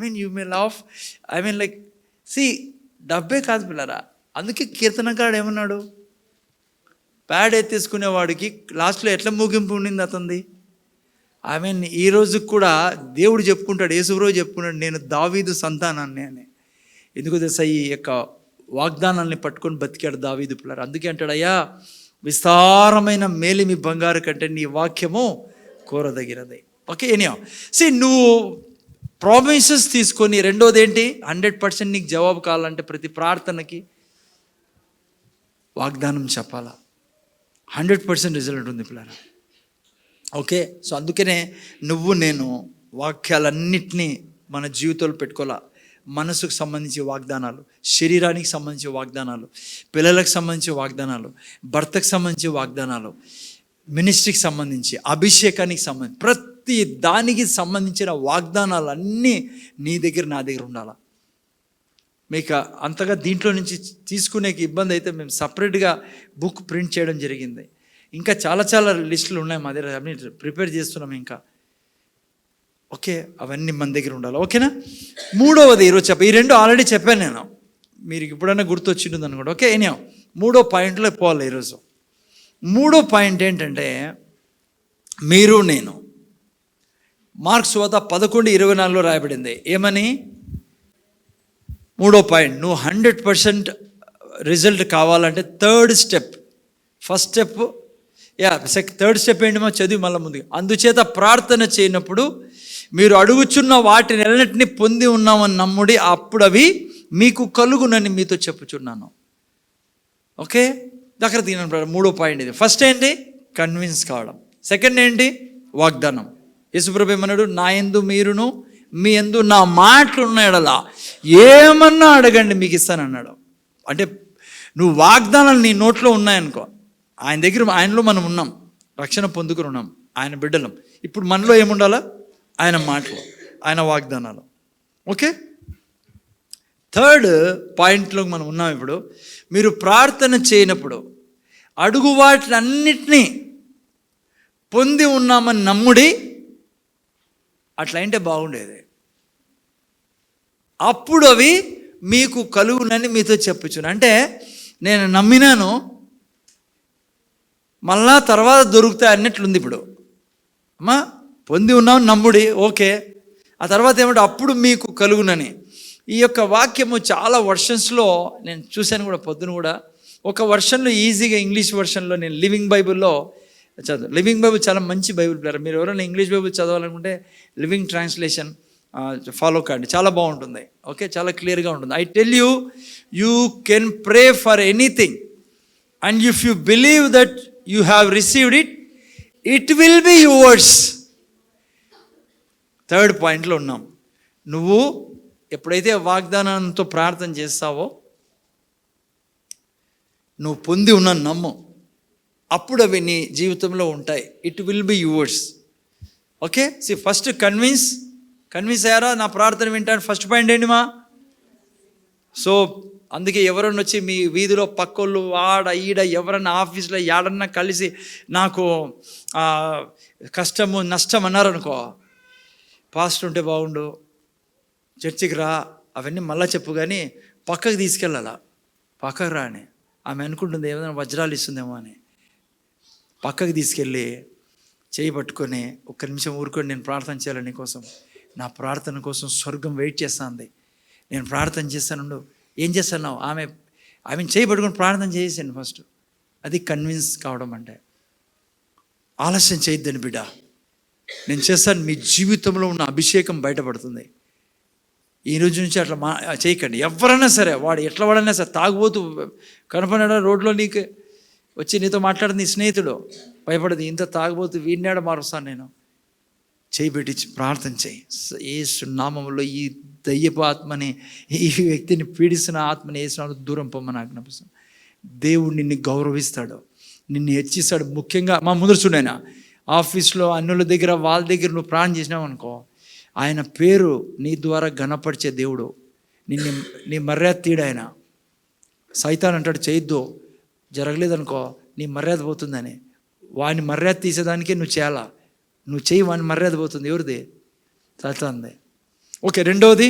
mean you may laugh. Like డబ్బే కాదు పిల్లరా. అందుకే కీర్తనకారుడు ఏమన్నాడు? ప్యాడ్ ఎత్తేసుకునేవాడికి లాస్ట్లో ఎట్లా ముగింపు ఉండింది అతనిది? ఈ రోజు కూడా దేవుడు చెప్పుకుంటాడు, యేసుప్రభువు చెప్పుకున్నాడు, నేను దావీదు సంతానాన్ని అని. ఎందుకు తెలుసా? ఈ యొక్క వాగ్దానాన్ని పట్టుకొని బతికాడు దావీదు పిల్లలు. అందుకే అంటాడు, అయ్యా విస్తారమైన మేలిమి బంగారు కంటే నీ వాక్యము కోరదగినది. ఓకే ఎనియో. నువ్వు ప్రామిసెస్ తీసుకొని, రెండోది ఏంటి? 100% నీకు జవాబు కావాలంటే ప్రతి ప్రార్థనకి వాగ్దానం చెప్పాలా. 100% రిజల్ట్ ఉంది పిల్లలు. ఓకే. సో అందుకనే నేను వాక్యాలన్నిటినీ మన జీవితంలో పెట్టుకోవాలా. మనసుకు సంబంధించి వాగ్దానాలు, శరీరానికి సంబంధించి వాగ్దానాలు, పిల్లలకు సంబంధించి వాగ్దానాలు, భర్తకు సంబంధించి వాగ్దానాలు, మినిస్ట్రీకి సంబంధించి, అభిషేకానికి సంబంధించి, ప్రతి దానికి సంబంధించిన వాగ్దానాలు అన్నీ నీ దగ్గర నా దగ్గర ఉండాలా. మీకు అంతగా దీంట్లో నుంచి తీసుకునే ఇబ్బంది అయితే మేము సపరేట్గా బుక్ ప్రింట్ చేయడం జరిగింది. ఇంకా చాలా లిస్టులు ఉన్నాయి మా దగ్గర, అన్నీ ప్రిపేర్ చేస్తున్నాం ఇంకా. ఓకే, అవన్నీ మన దగ్గర ఉండాలి. ఓకేనా? మూడవది ఈరోజు ఈ రెండు ఆల్రెడీ చెప్పాను నేను, మీరు ఇప్పుడైనా గుర్తొచ్చింటుంది అనుకోండి. ఓకే ఎనియో, 3వ పాయింట్లో పోవాలి ఈరోజు. 3వ పాయింట్ ఏంటంటే, నేను మార్క్స్ సువార్త 11:24 రాయబడింది. ఏమని? 3వ పాయింట్, నువ్వు 100% రిజల్ట్ కావాలంటే third step, first step third step ఏంటమో చదివి మళ్ళీ ముందుగా. అందుచేత ప్రార్థన చేయనప్పుడు మీరు అడుగుచున్న వాటిని ఎల్లటిని పొంది ఉన్నామని నమ్ముడి, అప్పుడు అవి మీకు కలుగునని మీతో చెప్పుచున్నాను. ఓకే, దగ్గర తిన 3వ పాయింట్ ఇది. ఫస్ట్ ఏంటి? కన్విన్స్ కావడం. సెకండ్ ఏంటి? వాగ్దానం. యేసుప్రభు ఏమన్నాడు? నా యందు మీరును మీ యందు నా మాటలు ఉన్నాయడలా ఏమన్నా అడగండి మీకు ఇస్తానన్నాడు. అంటే నువ్వు వాగ్దానాలు నీ నోట్లో ఉన్నాయనుకో, ఆయన దగ్గర, ఆయనలో మనం ఉన్నాం, రక్షణ పొందుకుని ఉన్నాం, ఆయన బిడ్డలం. ఇప్పుడు మనలో ఏముండాలా? ఆయన మాటలు, ఆయన వాగ్దానాలు. ఓకే, థర్డ్ పాయింట్లో మనం ఉన్నాం. ఇప్పుడు మీరు ప్రార్థన చేయనప్పుడు అడుగు వాటిలన్నిటినీ పొంది ఉన్నామని నమ్ముడి, అట్లా అంటే బాగుండేది. అప్పుడు అవి మీకు కలుగునని మీతో చెప్పుచును. అంటే నేను నమ్మినాను, మళ్ళా తర్వాత దొరుకుతాయి అన్నట్లుంది. ఇప్పుడు అమ్మా పొంది ఉన్నాం నమ్ముడి, ఓకే. ఆ తర్వాత ఏమంటే అప్పుడు మీకు కలుగునని. ఈ యొక్క వాక్యము చాలా వర్షన్స్లో నేను చూశాను కూడా, పొద్దున కూడా ఒక వర్షన్లో ఈజీగా, ఇంగ్లీష్ వర్షన్లో నేను లివింగ్ బైబిల్లో చదువు. లివింగ్ బైబిల్ చాలా మంచి బైబిల్ ప్లేయర్. మీరు ఎవరైనా ఇంగ్లీష్ బైబిల్ చదవాలనుకుంటే లివింగ్ ట్రాన్స్లేషన్ ఫాలో కండి, చాలా బాగుంటుంది. ఓకే, చాలా క్లియర్గా ఉంటుంది. I tell you, you can pray for anything and if you believe that you have received it, it will be yours. Third పాయింట్లో ఉన్నాం. నువ్వు ఎప్పుడైతే వాగ్దానంతో ప్రార్థన చేస్తావో, నువ్వు పొంది ఉన్న నమ్ము, అప్పుడు అవి నీ జీవితంలో ఉంటాయి. It will be yours. Okay, first convince అయ్యారా? నా ప్రార్థన వింటాను. ఫస్ట్ పాయింట్ ఏంటి మా? సో అందుకే ఎవరన్నా వచ్చి మీ వీధిలో పక్కోళ్ళు, ఆడ ఈడ ఎవరన్నా ఆఫీస్లో ఏడన్నా కలిసి నాకు కష్టము నష్టం అన్నారనుకో, పాస్టర్ ఉంటే బాగుండు, చర్చికి రా, అవన్నీ మళ్ళీ చెప్పు, కానీ పక్కకు తీసుకెళ్ళాలా, పక్కకు రా అని. ఆమె అనుకుంటుంది ఏమైనా వజ్రాలు ఇస్తుందేమో అని. పక్కకు తీసుకెళ్ళి చేయి పట్టుకొని, ఒక్క నిమిషం ఊరుకొని, నేను ప్రార్థన చేయాలి నీకోసం, నా ప్రార్థన కోసం స్వర్గం వెయిట్ చేస్తుంది, నేను ప్రార్థన చేస్తాను, ఏం చేస్తున్నావు? ఆమె చేయి పట్టుకొని ప్రార్థన చేసేసాను ఫస్ట్. అది కన్విన్స్ కావడం. అంటే ఆలస్యం చేయొద్దని బిడ్డ, నేను చేస్తాను. మీ జీవితంలో ఉన్న అభిషేకం బయటపడుతుంది. ఈ రోజు నుంచి అట్లా చేయకండి. ఎవరైనా సరే, వాడు ఎట్లా వాడైనా సరే, తాగుబోతూ కనపడినా రోడ్లో నీకు వచ్చి నీతో మాట్లాడింది నీ స్నేహితుడు, భయపడదు, ఇంత తాగుబోతూ వీడినాడ మారుస్తాను నేను. చేయి పెట్టించి ప్రార్థన చేయి. యేసు నామములో ఈ దయ్యపు ఆత్మని, ఈ వ్యక్తిని పీడిస్తున్న ఆత్మని యేసు దూరం పొమ్మని ఆజ్ఞాపిస్తాను. దేవుడు నిన్ను గౌరవిస్తాడు, నిన్ను హెచ్చిస్తాడు. ముఖ్యంగా మా ముందర చూడైనా ఆఫీస్లో అన్నుల దగ్గర, వాళ్ళ దగ్గర నువ్వు ప్రార్థన చేసినావు అనుకో, ఆయన పేరు నీ ద్వారా ఘనపరిచే దేవుడు. నీ మర్యాద తీడు ఆయన. సైతాన్ అంటాడు చేయొద్దు, జరగలేదనుకో నీ మర్యాద పోతుందని. వాని మర్యాద తీసేదానికే నువ్వు చేయాలా, నువ్వు చేయి, వాని మర్యాద పోతుంది. ఎవరిది? సైతాన్ది. ఓకే, రెండవది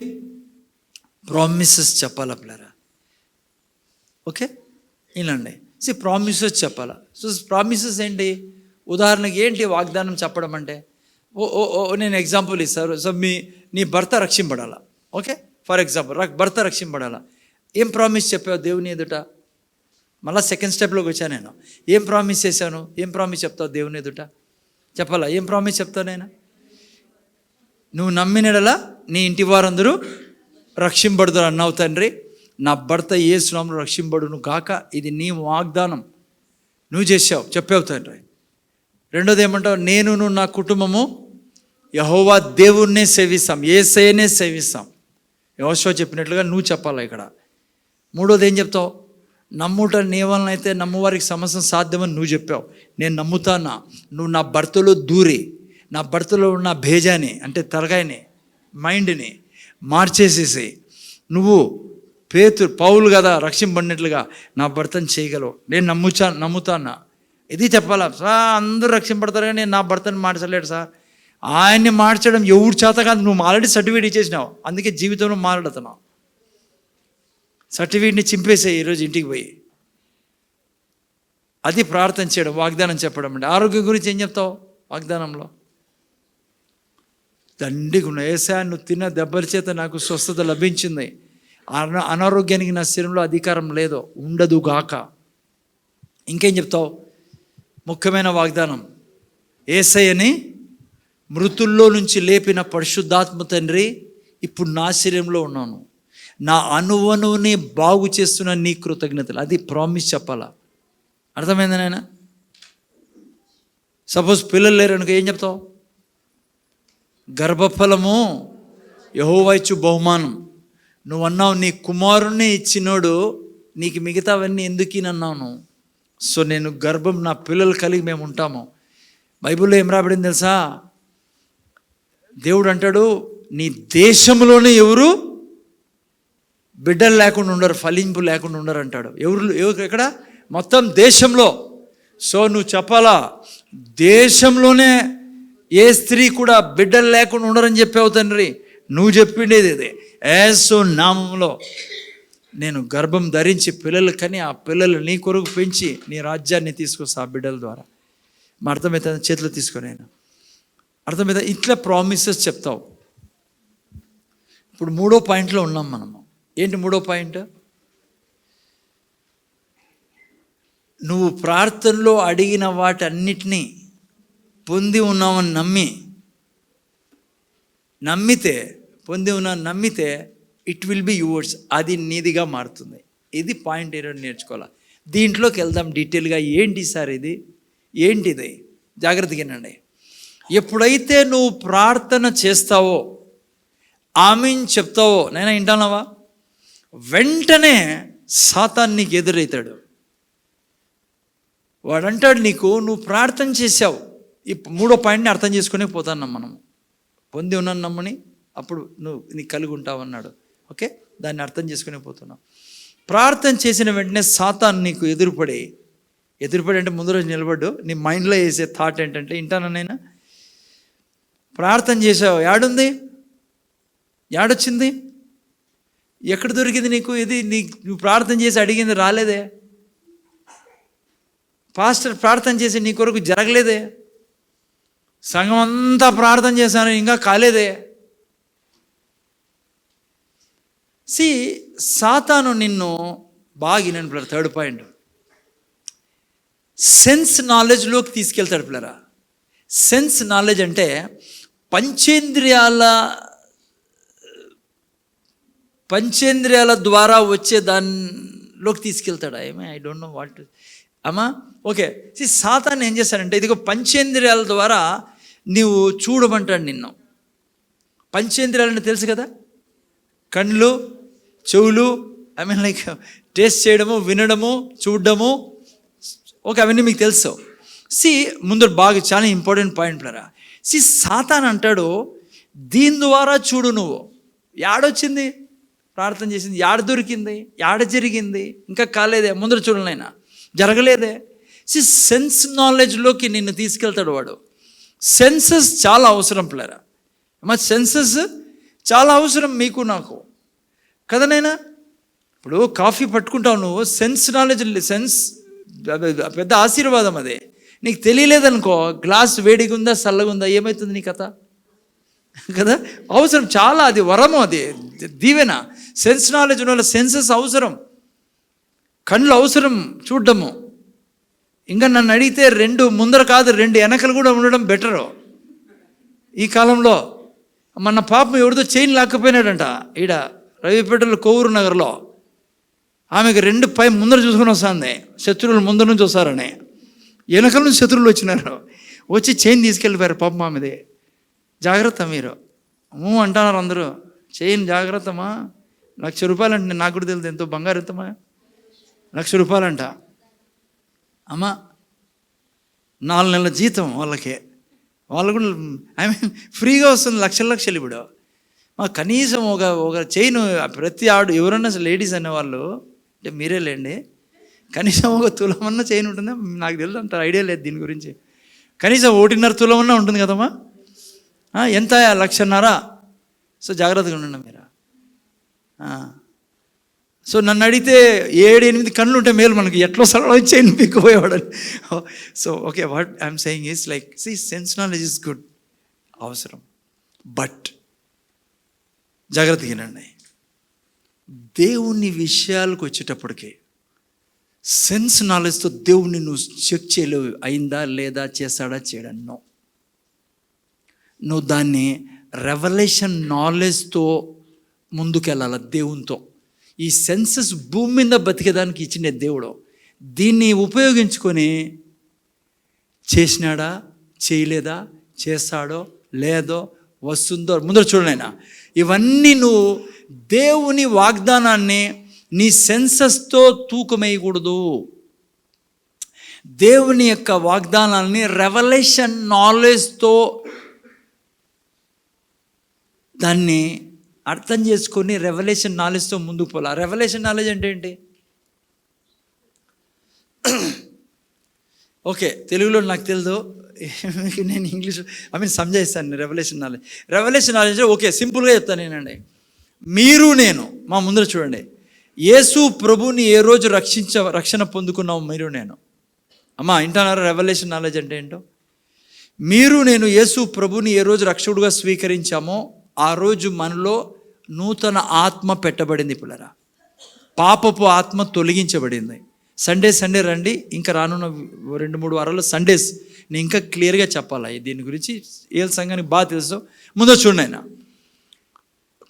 ప్రామిసెస్ చెప్పాలా పిల్లరా? ఓకే, ఇలాండి ప్రామిసెస్ చెప్పాలా. సో ప్రామిసెస్ ఏంటి? ఉదాహరణకి ఏంటి వాగ్దానం చెప్పడం అంటే, నేను ఎగ్జాంపుల్ ఇస్తాను. సో నీ భర్త రక్షింపడాలా. ఓకే, ఫర్ ఎగ్జాంపుల్ భర్త రక్షింపడాలా. ఏం ప్రామిస్ చెప్పావు దేవుని ఎదుట? మళ్ళీ సెకండ్ స్టెప్లోకి వచ్చాను నేను. ఏం ప్రామిస్ చేశాను? ఏం ప్రామిస్ చెప్తావు దేవుని ఎదుట? చెప్పాలా? ఏం ప్రామిస్ చెప్తావు? నేను నువ్వు నమ్మినడలా నీ ఇంటి వారందరూ రక్షింపడుతారు అన్నావు తండ్రి. నా భర్త యేసు నామములో రక్షింపడును గాక, ఇది నీ వాగ్దానం, నువ్వు చేసావు, చెప్పావు తండ్రి. రెండోది ఏమంటావు? నేను నా కుటుంబము యెహోవా దేవుణ్ణే సేవిస్తాం, యేసయ్యనే సేవిస్తాం. యెహోషువ చెప్పినట్లుగా నువ్వు చెప్పాలి ఇక్కడ. మూడోది ఏం చెప్తావు? నమ్ముట నీ వలన అయితే నమ్మువారికి సమస్య సాధ్యమని నువ్వు చెప్పావు. నేను నమ్ముతానా? నువ్వు నా భర్తలో దూరి, నా భర్తలో ఉన్న భేజాని, అంటే తలకాయని, మైండ్ని మార్చేసేసి, నువ్వు పౌలు కదా రక్షింపడినట్లుగా నా భర్తను చేయగలవు, నేను నమ్ముతానా? ఇది చెప్పాలా? సార్ అందరూ రక్షింపడతారు కానీ నా భర్తను మార్చలేడు సార్. ఆయన్ని మార్చడం ఎవరు చేత కాదు. నువ్వు ఆల్రెడీ సర్టిఫికేట్ ఇచ్చేసినావు, అందుకే జీవితంలో మాట్లాడుతున్నావు. సర్టిఫికేట్ని చింపేసాయి ఈరోజు ఇంటికి పోయి. అది ప్రార్థన చేయడం, వాగ్దానం చెప్పడం. అంటే ఆరోగ్యం గురించి ఏం చెప్తావు వాగ్దానంలో? దండిగా యేసయ్యా నువ్వు తిన్న దెబ్బల చేత నాకు స్వస్థత లభించింది, అనారోగ్యానికి నా శరీరంలో అధికారం లేదు, ఉండదు గాక. ఇంకేం చెప్తావు? ముఖ్యమైన వాగ్దానం, యేసయ్యని మృతుల్లో నుంచి లేపిన పరిశుద్ధాత్మ తండ్రి, ఇప్పుడు నా శరీరంలో ఉన్నాను, నా అణువణువుని బాగు చేస్తున్న నీ కృతజ్ఞతలు. అది ప్రామిస్ చెప్పాలా. అర్థమైంది నాయన? సపోజ్ పిల్లలు లేరనుకో ఏం చెప్తావు? గర్భఫలము యెహోవా ఇచ్చు బహుమానం. నువ్వు అన్నావు నీ కుమారుణ్ణి ఇచ్చినోడు నీకు మిగతావన్నీ ఎందుకు అన్నావు నువ్వు. సో నేను గర్భం నా పిల్లలు కలిగి మేము ఉంటాము. బైబిల్లో ఏం రాబడింది తెలుసా? దేవుడు అంటాడు నీ దేశంలోనే ఎవరు బిడ్డలు లేకుండా ఉండరు, ఫలింపు లేకుండా ఉండరు అంటాడు. ఎవరు ఎక్కడ? మొత్తం దేశంలో. సో నువ్వు చెప్పాలా, దేశంలోనే ఏ స్త్రీ కూడా బిడ్డలు లేకుండా ఉండరని చెప్పావు తండ్రి. నువ్వు చెప్పిండేది ఇదే, యేసు నామంలో నేను గర్భం ధరించి పిల్లలు కని ఆ పిల్లలు నీ కొరకు పెంచి నీ రాజ్యాన్ని తీసుకొస్తా ఆ బిడ్డల ద్వారా. మా అర్థమైతే చేతిలో తీసుకొని ఆయన అర్థమైతే ఇట్లా ప్రామిసెస్ చెప్తావు. ఇప్పుడు 3వ పాయింట్లో ఉన్నాం మనము. ఏంటి 3వ పాయింట్? నువ్వు ప్రార్థనలో అడిగిన వాటన్నిటినీ పొంది ఉన్నామని నమ్మితే ఇట్ విల్ బి యువర్స్. అది నీదిగా మారుతుంది. ఇది పాయింట్ ఈరోజు నేర్చుకోవాలి. దీంట్లోకి వెళ్దాం డీటెయిల్గా. ఏంటి సార్ ఇది, ఏంటిది? జాగ్రత్తగా వినండి. ఎప్పుడైతే నువ్వు ప్రార్థన చేస్తావో, ఆమీన్ చెప్తావో, నైనా వింటానావా, వెంటనే సాతాను నీకు ఎదురవుతాడు. వాడంటాడు నీకు, నువ్వు ప్రార్థన చేసావు. ఈ 3వ పాయింట్ని అర్థం చేసుకునే పోతున్నాం మనం. పొంది ఉన్నాను నమ్మని అప్పుడు నువ్వు నీకు కలిగి ఉంటావు అన్నాడు. ఓకే, దాన్ని అర్థం చేసుకునే పోతున్నావు. ప్రార్థన చేసిన వెంటనే సాతాను నీకు ఎదురుపడి అంటే ముందు రోజు నిలబడ్డు. నీ మైండ్లో వేసే థాట్ ఏంటంటే, వింటానైనా ప్రార్థన చేసావు, యాడొచ్చింది, ఎక్కడ దొరికింది నీకు ఇది? నువ్వు ప్రార్థన చేసి అడిగింది రాలేదే, పాస్టర్ ప్రార్థన చేసి నీ కొరకు జరగలేదే, సంఘం అంతా ప్రార్థన చేశాను ఇంకా కాలేదే. సాతాను నిన్ను బాగా నేను 3rd పాయింట్, సెన్స్ నాలెడ్జ్లోకి తీసుకెళ్తాడు పిల్లరా. సెన్స్ నాలెడ్జ్ అంటే పంచేంద్రియాల ద్వారా వచ్చే దానిలోకి తీసుకెళ్తాడు. ఐ డోంట్ నో వాట్ అమ్మా. ఓకే, సాతాను ఏం చేస్తాడంటే, ఇదిగో పంచేంద్రియాల ద్వారా నీవు చూడమంటాడు నిన్ను. పంచేంద్రియాలని తెలుసు కదా, కళ్ళు, చెవులు, లైక్ టేస్ట్ చేయడము, వినడము, చూడడము. ఓకే, అవన్నీ మీకు తెలుసు. ముందు బాగా చాలా ఇంపార్టెంట్ పాయింట్ ప్లరా. సాతాను అంటాడు దీని ద్వారా చూడు, నువ్వు యాడొచ్చింది ప్రార్థన చేసింది, యాడ దొరికింది, యాడ జరిగింది, ఇంకా కాలేదే, ముందర చూడనైనా జరగలేదే. సెన్స్ నాలెడ్జ్లోకి నిన్ను తీసుకెళ్తాడు వాడు. సెన్సెస్ చాలా అవసరం పిల్లరా. సెన్సెస్ చాలా అవసరం మీకు నాకు కదనైనా. ఇప్పుడు కాఫీ పట్టుకుంటావు నువ్వు, సెన్స్ నాలెడ్జ్, సెన్స్ పెద్ద ఆశీర్వాదం. అదే నీకు తెలియలేదనుకో, గ్లాస్ వేడిగా ఉందా చల్లగా ఉందా ఏమవుతుంది నీ కథ కదా. అవసరం చాలా, అది వరము, అది దీవెన. సెన్స్ నాలెడ్జ్ ఉన్న సెన్సెస్ అవసరం, కళ్ళు అవసరం చూడడము. ఇంకా నన్ను అడిగితే 2 ముందర కాదు 2 వెనకలు కూడా ఉండడం బెటరు ఈ కాలంలో. మన పాపం ఎవరితో చైన్ లాక్కపోయినాడంట ఈడ రవిపేటలో కోవూరు నగర్లో. ఆమెకు 2 పై ముందర చూసుకొని వస్తుంది, శత్రువులు ముందర నుంచి వస్తారని. వెనకల నుంచి శత్రువులు వచ్చినారు, వచ్చి చైన్ తీసుకెళ్ళిపోయారు పాపం ఆమెది. జాగ్రత్త మీరు అంటున్నారు అందరూ, చైన్ జాగ్రత్తమా. 1,00,000 రూపాయలు అంటే నాకు కూడా తెలియదు ఎంతో, బంగారు ఎంతమా, 1,00,000 రూపాయలంట అమ్మా. 4 నెలల జీతం వాళ్ళకి, వాళ్ళు కూడా ఫ్రీగా వస్తుంది లక్షలు ఇప్పుడు. కనీసం ఒక చైన్ ప్రతి ఎవరన్నా లేడీస్ అనేవాళ్ళు అంటే మీరే లేండి, కనీసం 1 తులమన్నా చైన్ ఉంటుందా నాకు తెలియదు, అంత ఐడియా లేదు దీని గురించి. కనీసం 1.5 తులమన్నా ఉంటుంది కదమ్మా. ఎంత 1,50,000. సో జాగ్రత్తగా ఉండండి మీరు. సో నన్ను అడిగితే 7-8 కళ్ళు ఉంటే మేలు మనకి, ఎట్లా సరళ చైన్ పిక్కుపోయేవాడని. So okay, what I'm saying is like sense knowledge is good, అవసరం. బట్ జాగ్రత్తగా వినండి, దేవుని విషయాలకు వచ్చేటప్పటికి సెన్స్ నాలెడ్జ్తో దేవుణ్ణి నువ్వు చెక్ చేయలేవు, అయిందా లేదా, చేస్తాడా చేయడా. నువ్వు దాన్ని రెవల్యూషన్ నాలెడ్జ్తో ముందుకెళ్ళాలి దేవునితో. ఈ సెన్సెస్ భూమి మీద బతికేదానికి ఇచ్చిన దేవుడు, దీన్ని ఉపయోగించుకొని చేసినాడా చేయలేదా, చేస్తాడో లేదో, వస్తుందో ముందర చూడనైనా. ఇవన్నీ నువ్వు దేవుని వాగ్దానాన్ని నీ సెన్సస్తో తూకమేయకూడదు. దేవుని యొక్క వాగ్దానాన్ని రెవల్యూషన్ నాలెడ్జ్తో దాన్ని అర్థం చేసుకొని రెవల్యూషన్ నాలెడ్జ్తో ముందుకు పోలా. రెవల్యూషన్ నాలెడ్జ్ అంటే ఏంటి? ఓకే, తెలుగులో నాకు తెలియదు, నేను ఇంగ్లీష్ సంజాయిస్తాను. రెవల్యూషన్ నాలెడ్జ్ ఓకే, సింపుల్గా చెప్తాను నేనండి. మీరు నేను మా ముందర చూడండి, యేసు ప్రభుని ఏ రోజు రక్షణ పొందుకున్నాము మీరు నేను. అమ్మా వింటున్నారా? రెవల్యూషన్ నాలెడ్జ్ అంటే ఏంటో. మీరు నేను యేసు ప్రభుని ఏ రోజు రక్షకుడుగా స్వీకరించామో ఆ రోజు మనలో నూతన ఆత్మ పెట్టబడింది. పిల్లరా, పాపపు ఆత్మ తొలగించబడింది. సండే రండి, ఇంకా రానున్న 2-3 వారాల్లో సండేస్ నేను ఇంకా క్లియర్గా చెప్పాలి దీని గురించి. ఏ సంఘానికి బాగా తెలుసు. ముందు చూడండి, ఆయన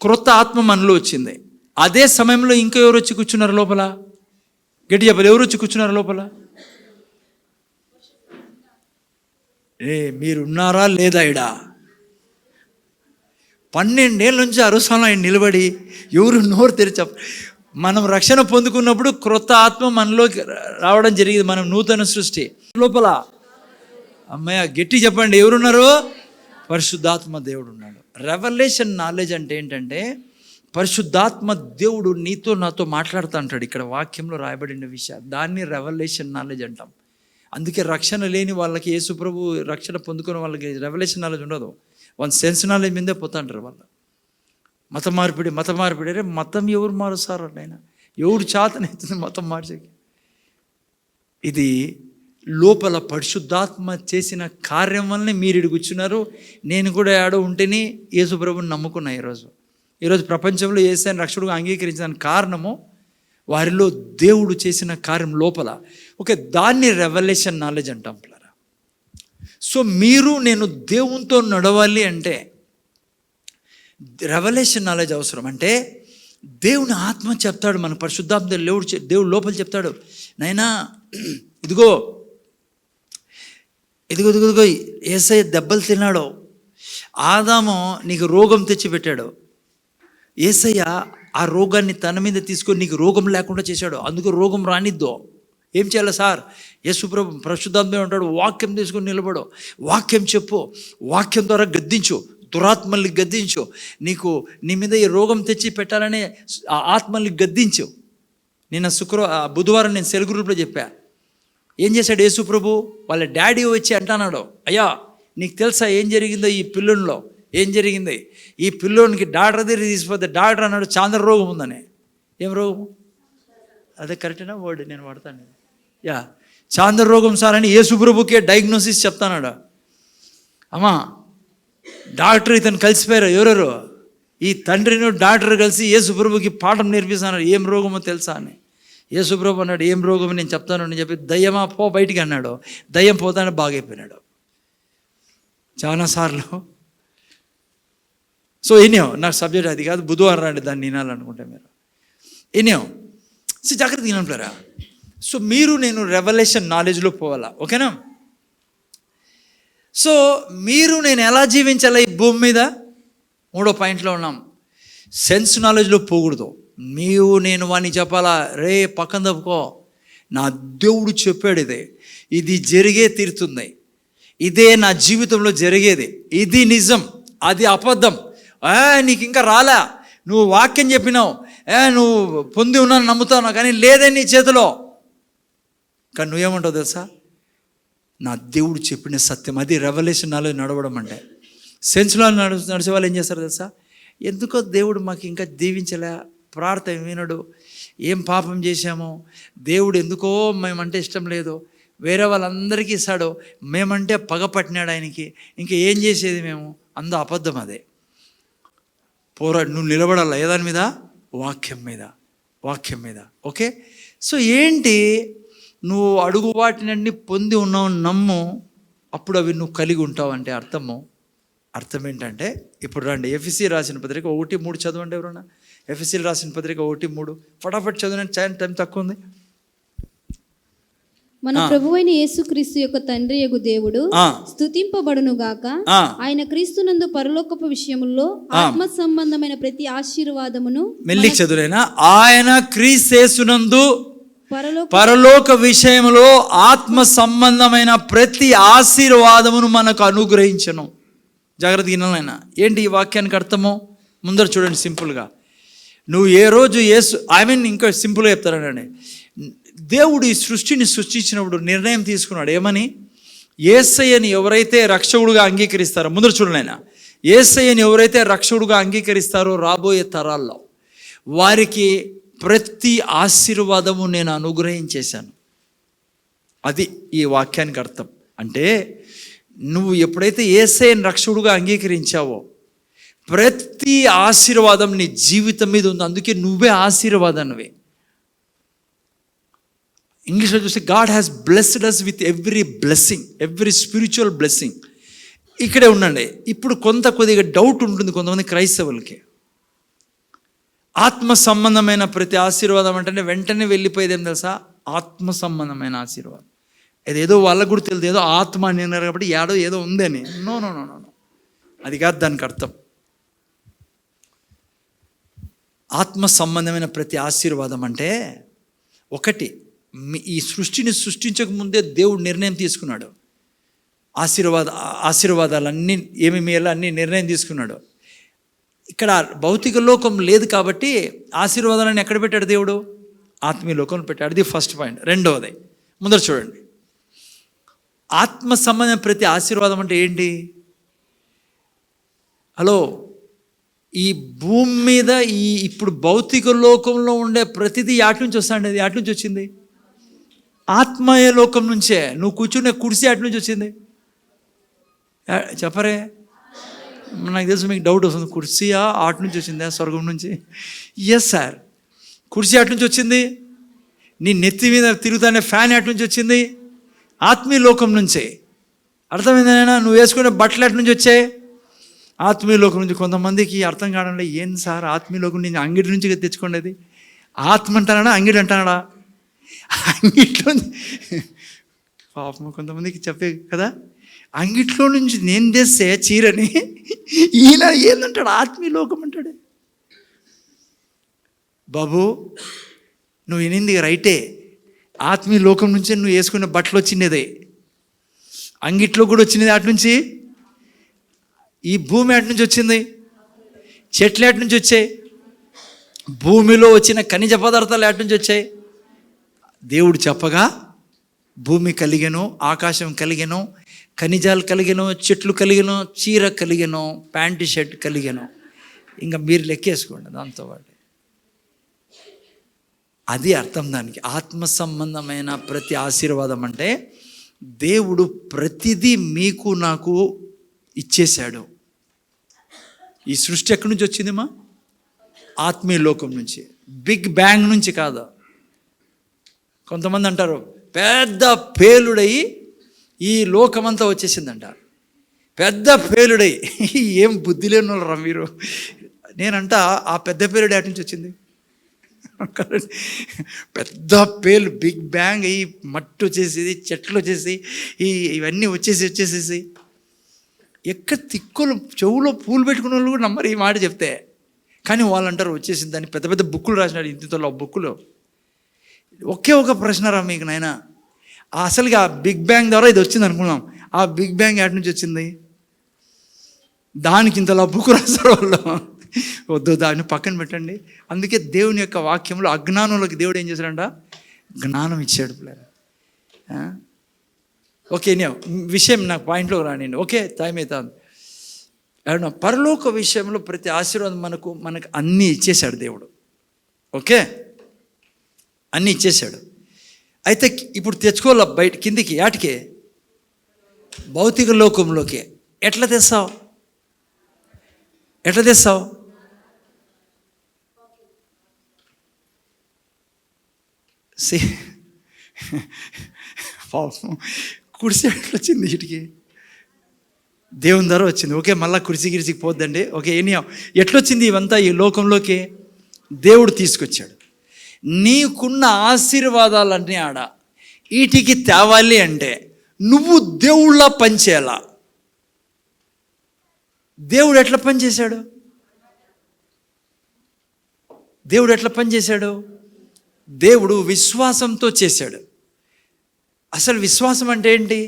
క్రొత్త ఆత్మ మనలో వచ్చింది. అదే సమయంలో ఇంకా ఎవరు వచ్చి కూర్చున్నారు లోపల? గట్టి చెప్పాలి, ఎవరు వచ్చి కూర్చున్నారు లోపల? మీరున్నారా లేదా? ఇడా 12 ఏళ్ళ నుంచి అరుసాలం ఆయన నిలబడి ఎవరు నోరు తెరిచి మనం రక్షణ పొందుకున్నప్పుడు క్రొత్త ఆత్మ మనలోకి రావడం జరిగింది. మనం నూతన సృష్టి లోపల. అమ్మయ్య గట్టి చెప్పండి, ఎవరున్నారు? పరిశుద్ధాత్మ దేవుడు ఉన్నాడు. రెవల్యూషన్ నాలెడ్జ్ అంటే ఏంటంటే పరిశుద్ధాత్మ దేవుడు నీతో నాతో మాట్లాడుతూ ఉంటాడు. ఇక్కడ వాక్యంలో రాయబడిన విషయం, దాన్ని రెవల్యూషన్ నాలెడ్జ్ అంటాం. అందుకే రక్షణ లేని వాళ్ళకి, యేసు ప్రభు రక్షణ పొందుకునే వాళ్ళకి రెవల్యూషన్ నాలెడ్జ్ ఉండదు. వాళ్ళ సెన్స్ నాలెడ్జ్ మీదే పోతుంటారు వాళ్ళు. మత మార్పిడి అరే మతం ఎవరు మారుస్తారు అట్లయినా? ఎవడు చేతనవుతుంది మతం మార్చేకి? ఇది లోపల పరిశుద్ధాత్మ చేసిన కార్యం వల్లనే మీరు ఇక్కడికి కూర్చున్నారు. నేను కూడా ఆడో ఉంటేనే యేసు ప్రభుని నమ్ముకున్నా. ఈరోజు ప్రపంచంలో యేసుని రక్షకుడుగా అంగీకరించడానికి కారణము వారిలో దేవుడు చేసిన కార్యం లోపల. ఓకే, దాన్ని రెవల్యూషన్ నాలెడ్జ్ అంటాం పిల్లరా. సో మీరు నేను దేవునితో నడవాలి అంటే రెవల్యూషన్ నాలెడ్జ్ అవసరం. అంటే దేవుని ఆత్మ చెప్తాడు, మన పరిశుద్ధాత్మ దేవుడు లోపల చెప్తాడు, నైనా ఇదిగో యేసయ్య దెబ్బలు తిన్నాడు, ఆదాము నీకు రోగం తెచ్చిపెట్టాడు, యేసయ్య ఆ రోగాన్ని తన మీద తీసుకొని నీకు రోగం లేకుండా చేశాడు, అందుకు రోగం రానిద్దో. ఏం చేయాలి సార్? యేసుప్రభు పరిశుద్ధాత్మ ఉంటాడు, వాక్యం తీసుకొని నిలబడు, వాక్యం చెప్పు, వాక్యం ద్వారా గద్దించు, దురాత్మల్ని గద్దించు, నీ మీద ఈ రోగం తెచ్చి పెట్టాలనే ఆ ఆత్మల్ని గద్దించు. నిన్న బుధవారం నేను సెల్ గ్రూప్లో చెప్పా. ఏం చేశాడు యేసు ప్రభు? వాళ్ళ డాడీ వచ్చి అంటున్నాడు, అయ్యా నీకు తెలుసా ఏం జరిగిందో ఈ పిల్లోనిలో? ఏం జరిగింది? ఈ పిల్లోనికి డాక్టర్ దగ్గర తీసుకుపోతే డాక్టర్ అన్నాడు చాంద్ర రోగం ఉందని. ఏం రోగము? అదే కరెక్టేనా వర్డ్? నేను వాడతాను. చాంద్ర రోగం సార్ అని యేసు ప్రభుకే డయాగ్నోసిస్ చెప్తానాడు. అమ్మా డాక్టర్ ఇతను కలిసిపోయారు. ఎవరెవరు? ఈ తండ్రిని డాక్టర్ కలిసి యేసు ప్రభుకి పాఠం నేర్పిస్తున్నారు. ఏం రోగమో తెలుసా అని. యేసు ప్రభు అన్నాడు, ఏం రోగమో నేను చెప్తాను అని చెప్పి, దయ్యమా పో బయటికి అన్నాడు. దయ్యం పోతానే బాగైపోయినాడు చాలాసార్లు. సో ఇనియో నాకు సబ్జెక్ట్ అది కాదు, బుధవారం రండి దాన్ని వినాలనుకుంటే మీరు. ఇనియో సో జాగ్రత్త వినంటారా. సో మీరు నేను రెవల్యూషన్ నాలెడ్జ్లో పోవాలా, ఓకేనా? సో మీరు నేను ఎలా జీవించాలా ఈ భూమి మీద? 3వ పాయింట్లో ఉన్నాం. సెన్స్ నాలెడ్జ్లో పోకూడదు. నీవు నేను వాడిని చెప్పాలా, రే పక్కన తప్పుకో, నా దేవుడు చెప్పాడు ఇది జరిగే తీరుతుంది, ఇదే నా జీవితంలో జరిగేది, ఇది నిజం, అది అబద్ధం. నీకు ఇంకా రాలా, నువ్వు వాక్యం చెప్పినావు, నువ్వు పొంది ఉన్నాను నమ్ముతావు, కానీ లేదే నీ చేతిలో. కానీ నువ్వేమంటావు తెలుసా? నా దేవుడు చెప్పిన సత్యం. అది రెవల్యూషన్ నాలెడ్జ్ నడవడం అంటే. సెన్స్లో నడిచే వాళ్ళు ఏం చేస్తారు తెలుసా? ఎందుకో దేవుడు మాకు ఇంకా దీవించలే, ప్రార్థన వినడు, ఏం పాపం చేశామో, దేవుడు ఎందుకో మేమంటే ఇష్టం లేదు, వేరే వాళ్ళందరికీ ఇస్తాడు, మేమంటే పగపట్టినాడు ఆయనకి, ఇంకా ఏం చేసేది మేము? అంత అబద్ధం. అదే నువ్వు నిలబడాలా ఏదాని మీద? వాక్యం మీద. ఓకే, సో ఏంటి? నువ్వు అడుగు వాటినన్నీ పొంది ఉన్నావు, నమ్ము, అప్పుడు అవి నువ్వు కలిగి ఉంటావు. అంటే అర్థం ఏంటంటే, ఇప్పుడు రండి ఎఫెసీ రాసిన పత్రిక 1:3 చదవండి ఎవరన్నా. ఎఫెసీ రాసిన పత్రిక 1:3 ఫటాఫట్ చదవండి, టైం తక్కువ ఉంది. మన ప్రభువైన యేసుక్రీస్తు యొక్క తండ్రి యగు దేవుడు స్తుతింపబడును గాక. ఆయన క్రీస్తునందు పరలోకపు విషయముల్లో ఆత్మ సంబంధమైన ప్రతి ఆశీర్వాదమును మెల్లి చదువులేనా. ఆయన క్రీస్తునందు పరలోక పరలోక విషయంలో ఆత్మ సంబంధమైన ప్రతి ఆశీర్వాదమును మనకు అనుగ్రహించను. జాగ్రత్త వినాలైనా. ఏంటి ఈ వాక్యానికి అర్థము? ముందర చూడండి సింపుల్గా. నువ్వు ఏ రోజు ఇంకా సింపుల్గా చెప్తానండి. దేవుడు ఈ సృష్టిని సృష్టించినప్పుడు నిర్ణయం తీసుకున్నాడు. ఏమని? యేసయ్యని ఎవరైతే రక్షకుడుగా అంగీకరిస్తారో, ముందర చూడనైనా, యేసయ్యని ఎవరైతే రక్షకుడుగా అంగీకరిస్తారో రాబోయే తరాల్లో వారికి ప్రతి ఆశీర్వాదము నేను అనుగ్రహించేశాను. అది ఈ వాక్యానికి అర్థం. అంటే నువ్వు ఎప్పుడైతే యేసయ్యని రక్షకుడుగా అంగీకరించావో ప్రతి ఆశీర్వాదం నీ జీవితం మీద ఉంది. అందుకే నువ్వే ఆశీర్వాదానివి. ఇంగ్లీష్లో చూస్తే God has blessed us with every blessing, every spiritual blessing. ఇక్కడే ఉండండి. ఇప్పుడు కొద్దిగా డౌట్ ఉంటుంది కొంతమంది క్రైస్తవులకి. ఆత్మ సంబంధమైన ప్రతి ఆశీర్వాదం అంటే వెంటనే వెళ్ళిపోయేది ఏం తెలుసా? ఆత్మ సంబంధమైన ఆశీర్వాదం. ఏదో వాళ్ళకు కూడా తెలియదు, ఏదో ఆత్మ అని అన్నారు కాబట్టి ఏదో ఉందని. నో నో నో నో అది కాదు దానికి అర్థం. ఆత్మ సంబంధమైన ప్రతి ఆశీర్వాదం అంటే ఒకటి, ఈ సృష్టిని సృష్టించక ముందే దేవుడు నిర్ణయం తీసుకున్నాడు. ఆశీర్వాదాలన్నీ ఏమేమి అన్నీ నిర్ణయం తీసుకున్నాడు. ఇక్కడ భౌతిక లోకం లేదు కాబట్టి ఆశీర్వాదాలను ఎక్కడ పెట్టాడు దేవుడు? ఆత్మీయ లోకంలో పెట్టాడు. ఇది ఫస్ట్ పాయింట్. రెండవది ముందర చూడండి. ఆత్మ సంబంధం ప్రతి ఆశీర్వాదం అంటే ఏంటి? హలో, ఈ భూమి మీద ఇప్పుడు భౌతిక లోకంలో ఉండే ప్రతిదీ యాటి నుంచి వస్తాండి? అది యాటి నుంచి వచ్చింది? ఆత్మీయ లోకం నుంచే. నువ్వు కూర్చునే కుర్చీ యాటి నుంచి వచ్చింది? చెప్పరే, నాకు తెలుసు మీకు డౌట్ వస్తుంది. కుర్చీయా ఆటి నుంచి వచ్చిందా స్వర్గం నుంచి? ఎస్ సార్, కుర్చీ అటు నుంచి వచ్చింది. నీ నెత్తి మీద తిరుగుతానే ఫ్యాన్ అటు నుంచి వచ్చింది, ఆత్మీయ లోకం నుంచే. అర్థమైందనైనా? నువ్వు వేసుకునే బట్టలు అటు నుంచి వచ్చాయి, ఆత్మీయ లోకం నుంచి. కొంతమందికి అర్థం కావడం లేదు. ఏం సార్ ఆత్మీయ లోకం నుంచి? అంగిటి నుంచి తెచ్చుకోండి. ఆత్మ అంటానా అంగిటి అంటాడా? అంగిట్లో పాపం కొంతమందికి చెప్పే కదా, అంగిట్లో నుంచి నేను తెస్తే చీరని ఈయన ఏందంటాడు? ఆత్మీయ లోకం అంటాడు. బాబు నువ్వు వినింది రైటే. ఆత్మీయ లోకం నుంచే నువ్వు వేసుకునే బట్టలు వచ్చినదే, అంగిట్లో కూడా వచ్చినది అటు నుంచి. ఈ భూమి అటు నుంచి వచ్చింది, చెట్లు అటు నుంచి వచ్చాయి, భూమిలో వచ్చిన ఖనిజ పదార్థాలు అటు నుంచి వచ్చాయి. దేవుడు చెప్పగా భూమి కలిగెను, ఆకాశం కలిగెను, ఖనిజాలు కలిగెను, చెట్లు కలిగెను, చీర కలిగెను, ప్యాంటు షర్ట్ కలిగెను. ఇంకా మీరు లెక్కేసుకోండి దాంతో పాటు. అది అర్థం దానికి. ఆత్మ సంబంధమైన ప్రతి ఆశీర్వాదం అంటే దేవుడు ప్రతిదీ మీకు నాకు ఇచ్చేశాడు. ఈ సృష్టి ఎక్కడి నుంచి వచ్చిందిమా? ఆత్మీయ లోకం నుంచి, బిగ్ బ్యాంగ్ నుంచి కాదు. కొంతమంది అంటారు పెద్ద పేలుడై ఈ లోకమంతా వచ్చేసిందంట. పెద్ద పేలుడై, ఏం బుద్ధి లేని వాళ్ళు రా మీరు. నేనంట ఆ పెద్ద పేలుడు ఎటు నుంచి వచ్చింది? పెద్ద పేలు, బిగ్ బ్యాంగ్ అయ్యి మట్టి వచ్చేసేది, చెట్లు వచ్చేసి ఇవన్నీ వచ్చేసేసి ఎక్కడ తిక్కులు చెవులో పూలు పెట్టుకున్న వాళ్ళు కూడా నమ్మరు ఈ మాట చెప్తే. కానీ వాళ్ళు అంటారు వచ్చేసింది. దాన్ని పెద్ద పెద్ద బుక్కులు రాసినాడు, ఇంతలో బుక్కులు. ఒకే ఒక ప్రశ్న రా మీకు నాయన, అసలుగా బిగ్ బ్యాంగ్ ద్వారా ఇది వచ్చింది అనుకున్నాం. ఆ బిగ్ బ్యాంగ్ ఎటు నుంచి వచ్చింది? దానికి ఇంతలా బుక్ రాస్తారు వాళ్ళు. వద్దు, దాన్ని పక్కన పెట్టండి. అందుకే దేవుని యొక్క వాక్యంలో అజ్ఞానంలోకి దేవుడు ఏం చేశాడంట? జ్ఞానం ఇచ్చాడు. ఓకే, విషయం నాకు పాయింట్లో రానండి. ఓకే, టైం అవుతుంది. పరలోక విషయంలో ప్రతి ఆశీర్వాదం మనకు అన్నీ ఇచ్చేశాడు దేవుడు. ఓకే, అన్నీ ఇచ్చేశాడు. అయితే ఇప్పుడు తెచ్చుకోవాలి బయట కిందికి, యాటికి? భౌతిక లోకంలోకి. ఎట్లా తెస్తావు? పాపం కుర్చీ ఎట్లా వచ్చింది వీటికి? దేవుని ద్వారా వచ్చింది. ఓకే, మళ్ళీ కుర్చీకి పోద్దండి. ఓకే, ఎట్లొచ్చింది ఇవంతా ఈ లోకంలోకి? దేవుడు తీసుకొచ్చాడు. నీకున్న ఆశీర్వాదాలన్నీ ఆడ వీటికి తేవాలి అంటే నువ్వు దేవుళ్ళ పనిచేయాలా. దేవుడు ఎట్లా పనిచేశాడు? దేవుడు విశ్వాసంతో చేశాడు. అసలు విశ్వాసం అంటే ఏంటి?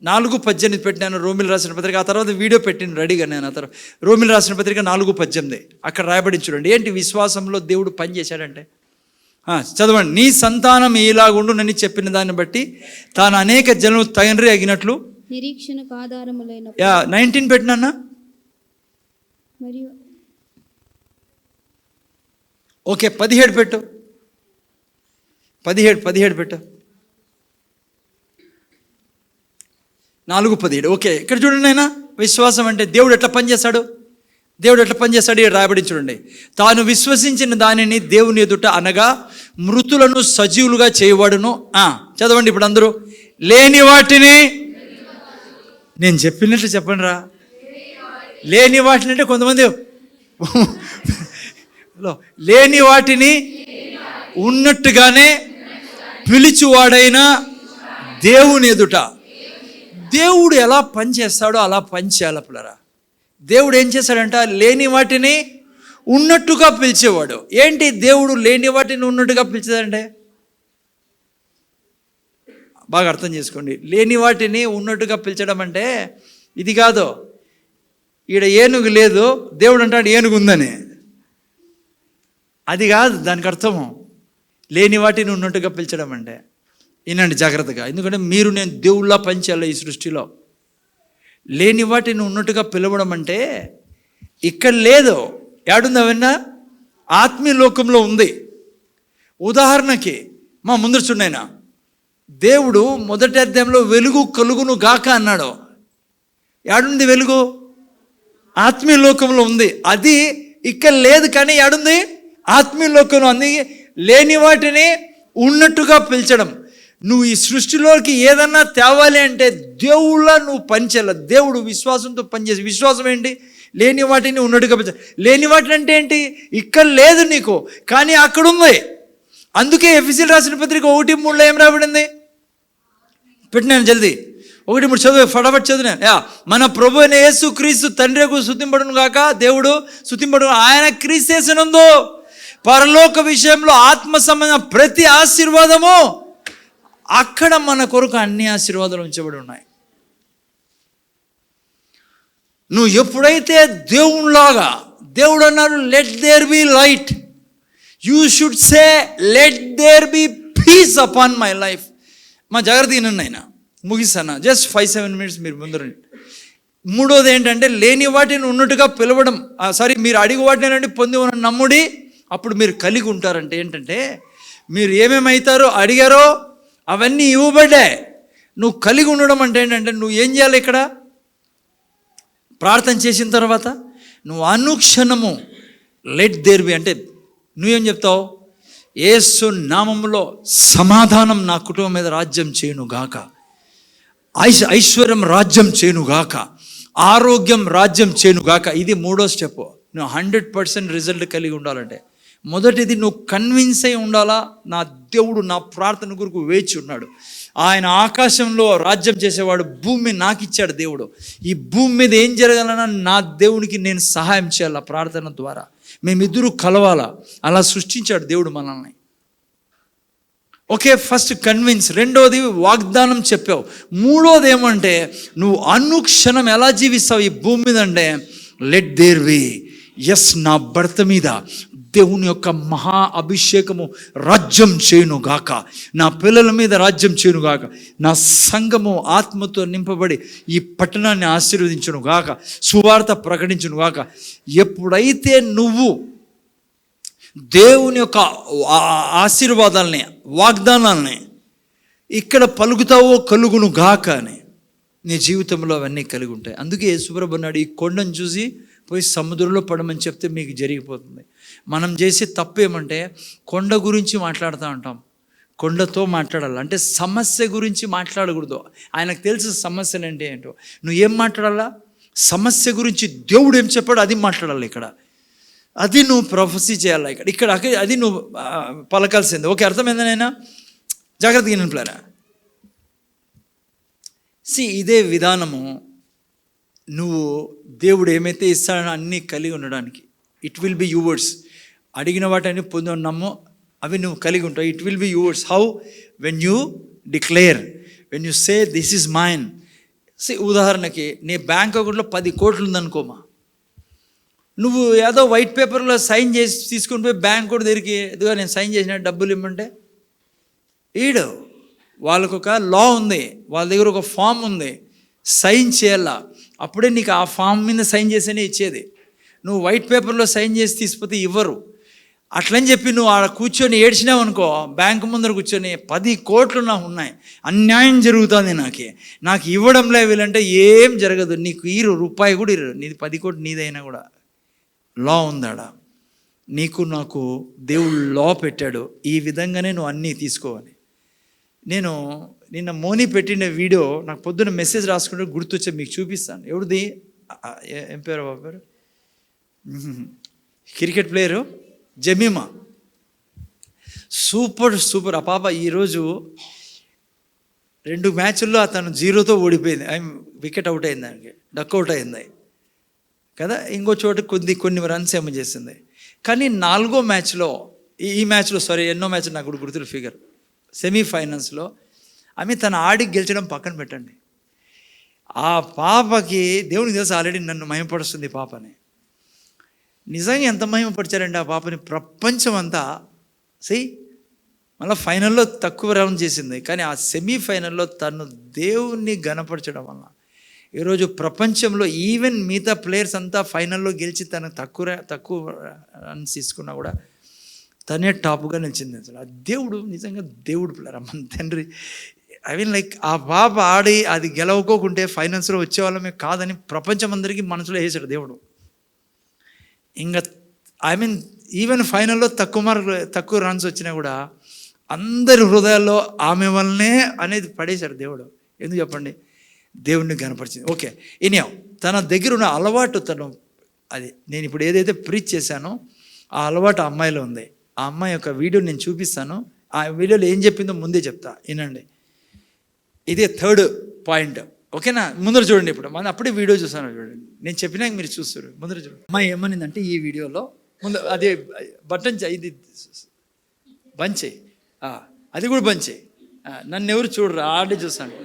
4:18 పెట్టినాను రోమిలు రాసిన పత్రిక. ఆ తర్వాత వీడియో పెట్టిన రెడీగా నేను. ఆ తర్వాత రోమిలు రాసిన పత్రిక 4:18 అక్కడ రాయబడి చూడండి. ఏంటి విశ్వాసంలో దేవుడు పని చేశాడంటే? చదవండి. నీ సంతానం ఇలాగుండునని చెప్పిన దాన్ని బట్టి తాను అనేక జనులు తండ్రి అగినట్లు నిరీక్షణకు ఆధారములైన 19 పెట్టినా. మరియు ఓకే 17 పెట్టు. 17 పెట్టు. 4:17. ఓకే ఇక్కడ చూడండి నాయనా, విశ్వాసం అంటే దేవుడు ఎట్లా పనిచేస్తాడు ఇక్కడ రాయబడి చూడండి. తాను విశ్వసించిన దానిని దేవుని ఎదుట అనగా మృతులను సజీవులుగా చేయవాడును. చదవండి ఇప్పుడు అందరూ. లేని వాటిని, నేను చెప్పినట్లు చెప్పండి రా. లేని వాటిని అంటే కొంతమంది లేని వాటిని ఉన్నట్టుగానే పిలిచివాడైన దేవుని ఎదుట. దేవుడు ఎలా పని చేస్తాడో అలా పని చేయాలి పిల్లరా. దేవుడు ఏం చేశాడంట? లేని వాటిని ఉన్నట్టుగా పిలిచేవాడు. ఏంటి దేవుడు లేని వాటిని ఉన్నట్టుగా పిలిచేదంటే? బాగా అర్థం చేసుకోండి. లేని వాటిని ఉన్నట్టుగా పిలిచడం అంటే ఇది కాదు. ఈడ ఏనుగు లేదు, దేవుడు అంటాడు ఏనుగు ఉందని. అది కాదు దానికి అర్థము. లేని వాటిని ఉన్నట్టుగా పిలిచడం అంటే వినండి జాగ్రత్తగా, ఎందుకంటే మీరు నేను దేవుళ్ళ పనిచేయాలి ఈ సృష్టిలో. లేని వాటిని ఉన్నట్టుగా పిలవడం అంటే ఇక్కడ లేదు, ఏడుంది అవన్నా ఆత్మీయ లోకంలో ఉంది. ఉదాహరణకి మా ముందు చూడైనా దేవుడు మొదటి అధ్యాయంలో వెలుగు కలుగును గాక అన్నాడు. ఏడుంది వెలుగు? ఆత్మీయ లోకంలో ఉంది. అది ఇక్కడ లేదు, కానీ ఏడుంది? ఆత్మీయ లోకంలో ఉంది. లేని వాటిని ఉన్నట్టుగా పిలిచడం. నువ్వు ఈ సృష్టిలోకి ఏదన్నా తేవాలి అంటే దేవుళ్ళ నువ్వు పనిచేయాలి. దేవుడు విశ్వాసంతో పనిచేసి. విశ్వాసం ఏంటి? లేని వాటిని ఉన్నట్టుగా పిలిచాలి. లేని వాటిని అంటే ఏంటి? ఇక్కడ లేదు నీకు, కానీ అక్కడ ఉంది. అందుకే ఎఫెసీయులకు రాసిన పత్రిక 1:3 ఏం రాబడింది? పెట్టినాను జల్దీ. 1:3 చదువు, ఫటాఫట్ చదివినా. మన ప్రభు అయిన యేసు క్రీస్తు తండ్రికి స్తుతింపడును గాక. దేవుడు స్తుతింపడును. ఆయన క్రీస్తు యేసునందు పరలోక విషయంలో ఆత్మ సంబంధం ప్రతి ఆశీర్వాదము అక్కడ మన కొరకు అన్ని ఆశీర్వాదాలు ఉంచబడి ఉన్నాయి. నువ్వు ఎప్పుడైతే దేవునిలాగా, దేవుడు అన్నాడు let there be light, you should say let there be peace upon my life. మా జాగ్రత్త వినండి ఆయన, ముగిస్తాను. జస్ట్ 5-7 minutes మీరు ముందు రండి. మూడోది ఏంటంటే లేని వాటిని ఉన్నట్టుగా పిలవడం. మీరు అడిగి వాటిని పొంది ఉన్న నమ్ముడి, అప్పుడు మీరు కలిగి ఉంటారంటే ఏంటంటే మీరు ఏమేమవుతారో అడిగారో అవన్నీ ఇవ్వబడ్డాయి. నువ్వు కలిగి ఉండడం అంటే ఏంటంటే నువ్వు ఏం చేయాలి? ఇక్కడ ప్రార్థన చేసిన తర్వాత నువ్వు అనుక్షణము లెట్ దేర్ బి అంటే నువ్వేం చెప్తావు? యేసు నామములో సమాధానం నా కుటుంబం మీద రాజ్యం చేయునుగాక, ఐశ్వర్యం రాజ్యం చేయునుగాక, ఆరోగ్యం రాజ్యం చేయునుగాక. ఇది 3వ స్టెప్. నువ్వు 100% రిజల్ట్ కలిగి ఉండాలంటే మొదటిది నువ్వు కన్విన్స్ అయి ఉండాలా, నా దేవుడు నా ప్రార్థన కొరకు వేచి ఉన్నాడు. ఆయన ఆకాశంలో రాజ్యం చేసేవాడు, భూమి నాకు ఇచ్చాడు దేవుడు. ఈ భూమి మీద ఏం జరగాలన్నా నా దేవునికి నేను సహాయం చేయాలా ప్రార్థన ద్వారా. మేమిద్దరూ కలవాలా, అలా సృష్టించాడు దేవుడు మనల్ని. Okay, first convince. రెండోది వాగ్దానం చెప్పావు. మూడోది ఏమంటే నువ్వు అనుక్షణం ఎలా జీవిస్తావు ఈ భూమి మీద అంటే లెట్ దేర్ బి. ఎస్, నా భర్త మీద దేవుని యొక్క మహా అభిషేకము రాజ్యం చేయునుగాక, నా పిల్లల మీద రాజ్యం చేయునుగాక, నా సంఘము ఆత్మతో నింపబడి ఈ పట్టణాన్ని ఆశీర్వదించునుగాక, సువార్త ప్రకటించునుగాక. ఎప్పుడైతే నువ్వు దేవుని యొక్క ఆశీర్వాదాలని, వాగ్దానాలని ఇక్కడ పలుకుతావో కలుగునుగాక అని నీ జీవితంలో అవన్నీ కలిగి ఉంటాయి. అందుకే యేసుప్రభు అన్నాడు, ఈ కొండను చూసి పోయి సముద్రంలో పడమని చెప్తే మీకు జరిగిపోతుంది. మనం చేసే తప్పు ఏమంటే కొండ గురించి మాట్లాడుతూ ఉంటాం. కొండతో మాట్లాడాలి అంటే సమస్య గురించి మాట్లాడకూడదు. ఆయనకు తెలుసు సమస్యలు అంటే ఏంటో. నువ్వు ఏం మాట్లాడాలా? సమస్య గురించి దేవుడు ఏం చెప్పాడో అది మాట్లాడాలి. ఇక్కడ అది నువ్వు ప్రొఫెసీ చేయాలి. ఇక్కడ అది నువ్వు పలకాల్సింది. ఓకే, అర్థమైందనైనా? జాగ్రత్తగా వినండి. ఇదే విధానము నువ్వు దేవుడు ఏమైతే ఇస్తాడో అన్నీ కలిగి ఉండడానికి. It will be yours. అడిగిన వాటిని పొందున్నామో అవి నువ్వు కలిగి ఉంటావు. It will be yours. How? When you declare, when you say this is mine. ఉదాహరణకి నీ బ్యాంక్ అకౌంట్లో 10 కోట్లు ఉందనుకోమా, నువ్వు ఏదో వైట్ పేపర్లో సైన్ చేసి తీసుకుని పోయి బ్యాంక్ కూడా దగ్గరికి ఎదుగా నేను సైన్ చేసిన డబ్బులు ఇమ్మంటే ఈడు వాళ్ళకు ఒక లా ఉంది, వాళ్ళ దగ్గర ఒక ఫామ్ ఉంది, సైన్ చేయాలా. అప్పుడే నీకు ఆ ఫామ్ మీద సైన్ చేసేనే ఇచ్చేది. నువ్వు వైట్ పేపర్లో సైన్ చేసి తీసుకుపోతే ఇవ్వరు. అట్లని చెప్పి నువ్వు ఆడ కూర్చొని ఏడ్చినావు అనుకో, బ్యాంకు ముందర కూర్చొని 10 కోట్లు నాకు ఉన్నాయి, అన్యాయం జరుగుతుంది, నాకు ఇవ్వడంలే వీళ్ళంటే ఏం జరగదు. నీకు రూపాయి కూడా ఇరు, నీది 10 కోట్లు నీదైనా కూడా లా ఉందాడా. నీకు నాకు దేవుడు లా పెట్టాడు, ఈ విధంగానే నువ్వు అన్నీ తీసుకోవాలి. నేను నిన్న మోని పెట్టిన వీడియో నాకు పొద్దున్న మెసేజ్ రాసుకుంటే గుర్తొచ్చే మీకు చూపిస్తాను. ఎవరిది? ఏం పేరు బాబు పేరు? Cricket player Jemimah. సూపర్. ఆ పాప ఈరోజు 2 మ్యాచ్ల్లో అతను 0తో ఓడిపోయింది. వికెట్ అవుట్ అయింది, దానికి డక్అవుట్ అయింది కదా. ఇంకో చోట కొన్ని రన్స్ ఏమో చేసింది. కానీ 4వ మ్యాచ్లో ఈ మ్యాచ్లో ఎన్నో మ్యాచ్ నాకు కూడా గుర్తులు ఫిగర్, సెమీఫైనల్స్లో ఆమె తన ఆడి గెలిచడం పక్కన పెట్టండి, ఆ పాపకి దేవునికి తెలుసు ఆల్రెడీ నన్ను మహిమపరుస్తుంది పాపని. నిజంగా ఎంత మహిమపరిచారండి ఆ పాపని, ప్రపంచం అంతా. మళ్ళీ ఫైనల్లో తక్కువ రౌండ్ చేసింది, కానీ ఆ సెమీఫైనల్లో తను దేవుణ్ణి గణపరచడం వల్ల ఈరోజు ప్రపంచంలో ఈవెన్ మిగతా ప్లేయర్స్ అంతా ఫైనల్లో గెలిచి తను తక్కువ రన్స్ తీసుకున్నా కూడా తనే టాప్గా నిలిచింది. అసలు ఆ దేవుడు నిజంగా దేవుడు ప్లేయర్ మన తండ్రి. లైక్ ఆ పాప ఆడి అది గెలవకోకుంటే ఫైనల్స్లో వచ్చేవాళ్ళమే కాదని ప్రపంచం అందరికీ మనసులో వేసాడు దేవుడు. ఇంకా ఈవెన్ ఫైనల్లో తక్కువ రన్స్ వచ్చినా కూడా అందరి హృదయాల్లో ఆమె వల్లనే అనేది పడేశాడు దేవుడు. ఎందుకు చెప్పండి? దేవుడిని కనపరిచింది. ఓకే, ఇనియా తన దగ్గర ఉన్న అలవాటు, అది నేను ఇప్పుడు ఏదైతే ప్రీచ్ చేశానో ఆ అలవాటు ఆ అమ్మాయిలో ఉంది. ఆ అమ్మాయి యొక్క వీడియో నేను చూపిస్తాను. ఆ వీడియోలో ఏం చెప్పిందో ముందే చెప్తా, వినండి. ఇదే 3rd పాయింట్. ఓకేనా? ముందర చూడండి. ఇప్పుడు మనం అప్పుడే వీడియో చూసాను, చూడండి. నేను చెప్పినాక మీరు చూస్తారు. ముందర చూడండి. అమ్మాయి ఏమనిందంటే ఈ వీడియోలో ముందు అదే బటన్ ఇది బంచే, అది కూడా బంచే. నన్ను ఎవరు చూడరు, ఆడే చూస్తాను.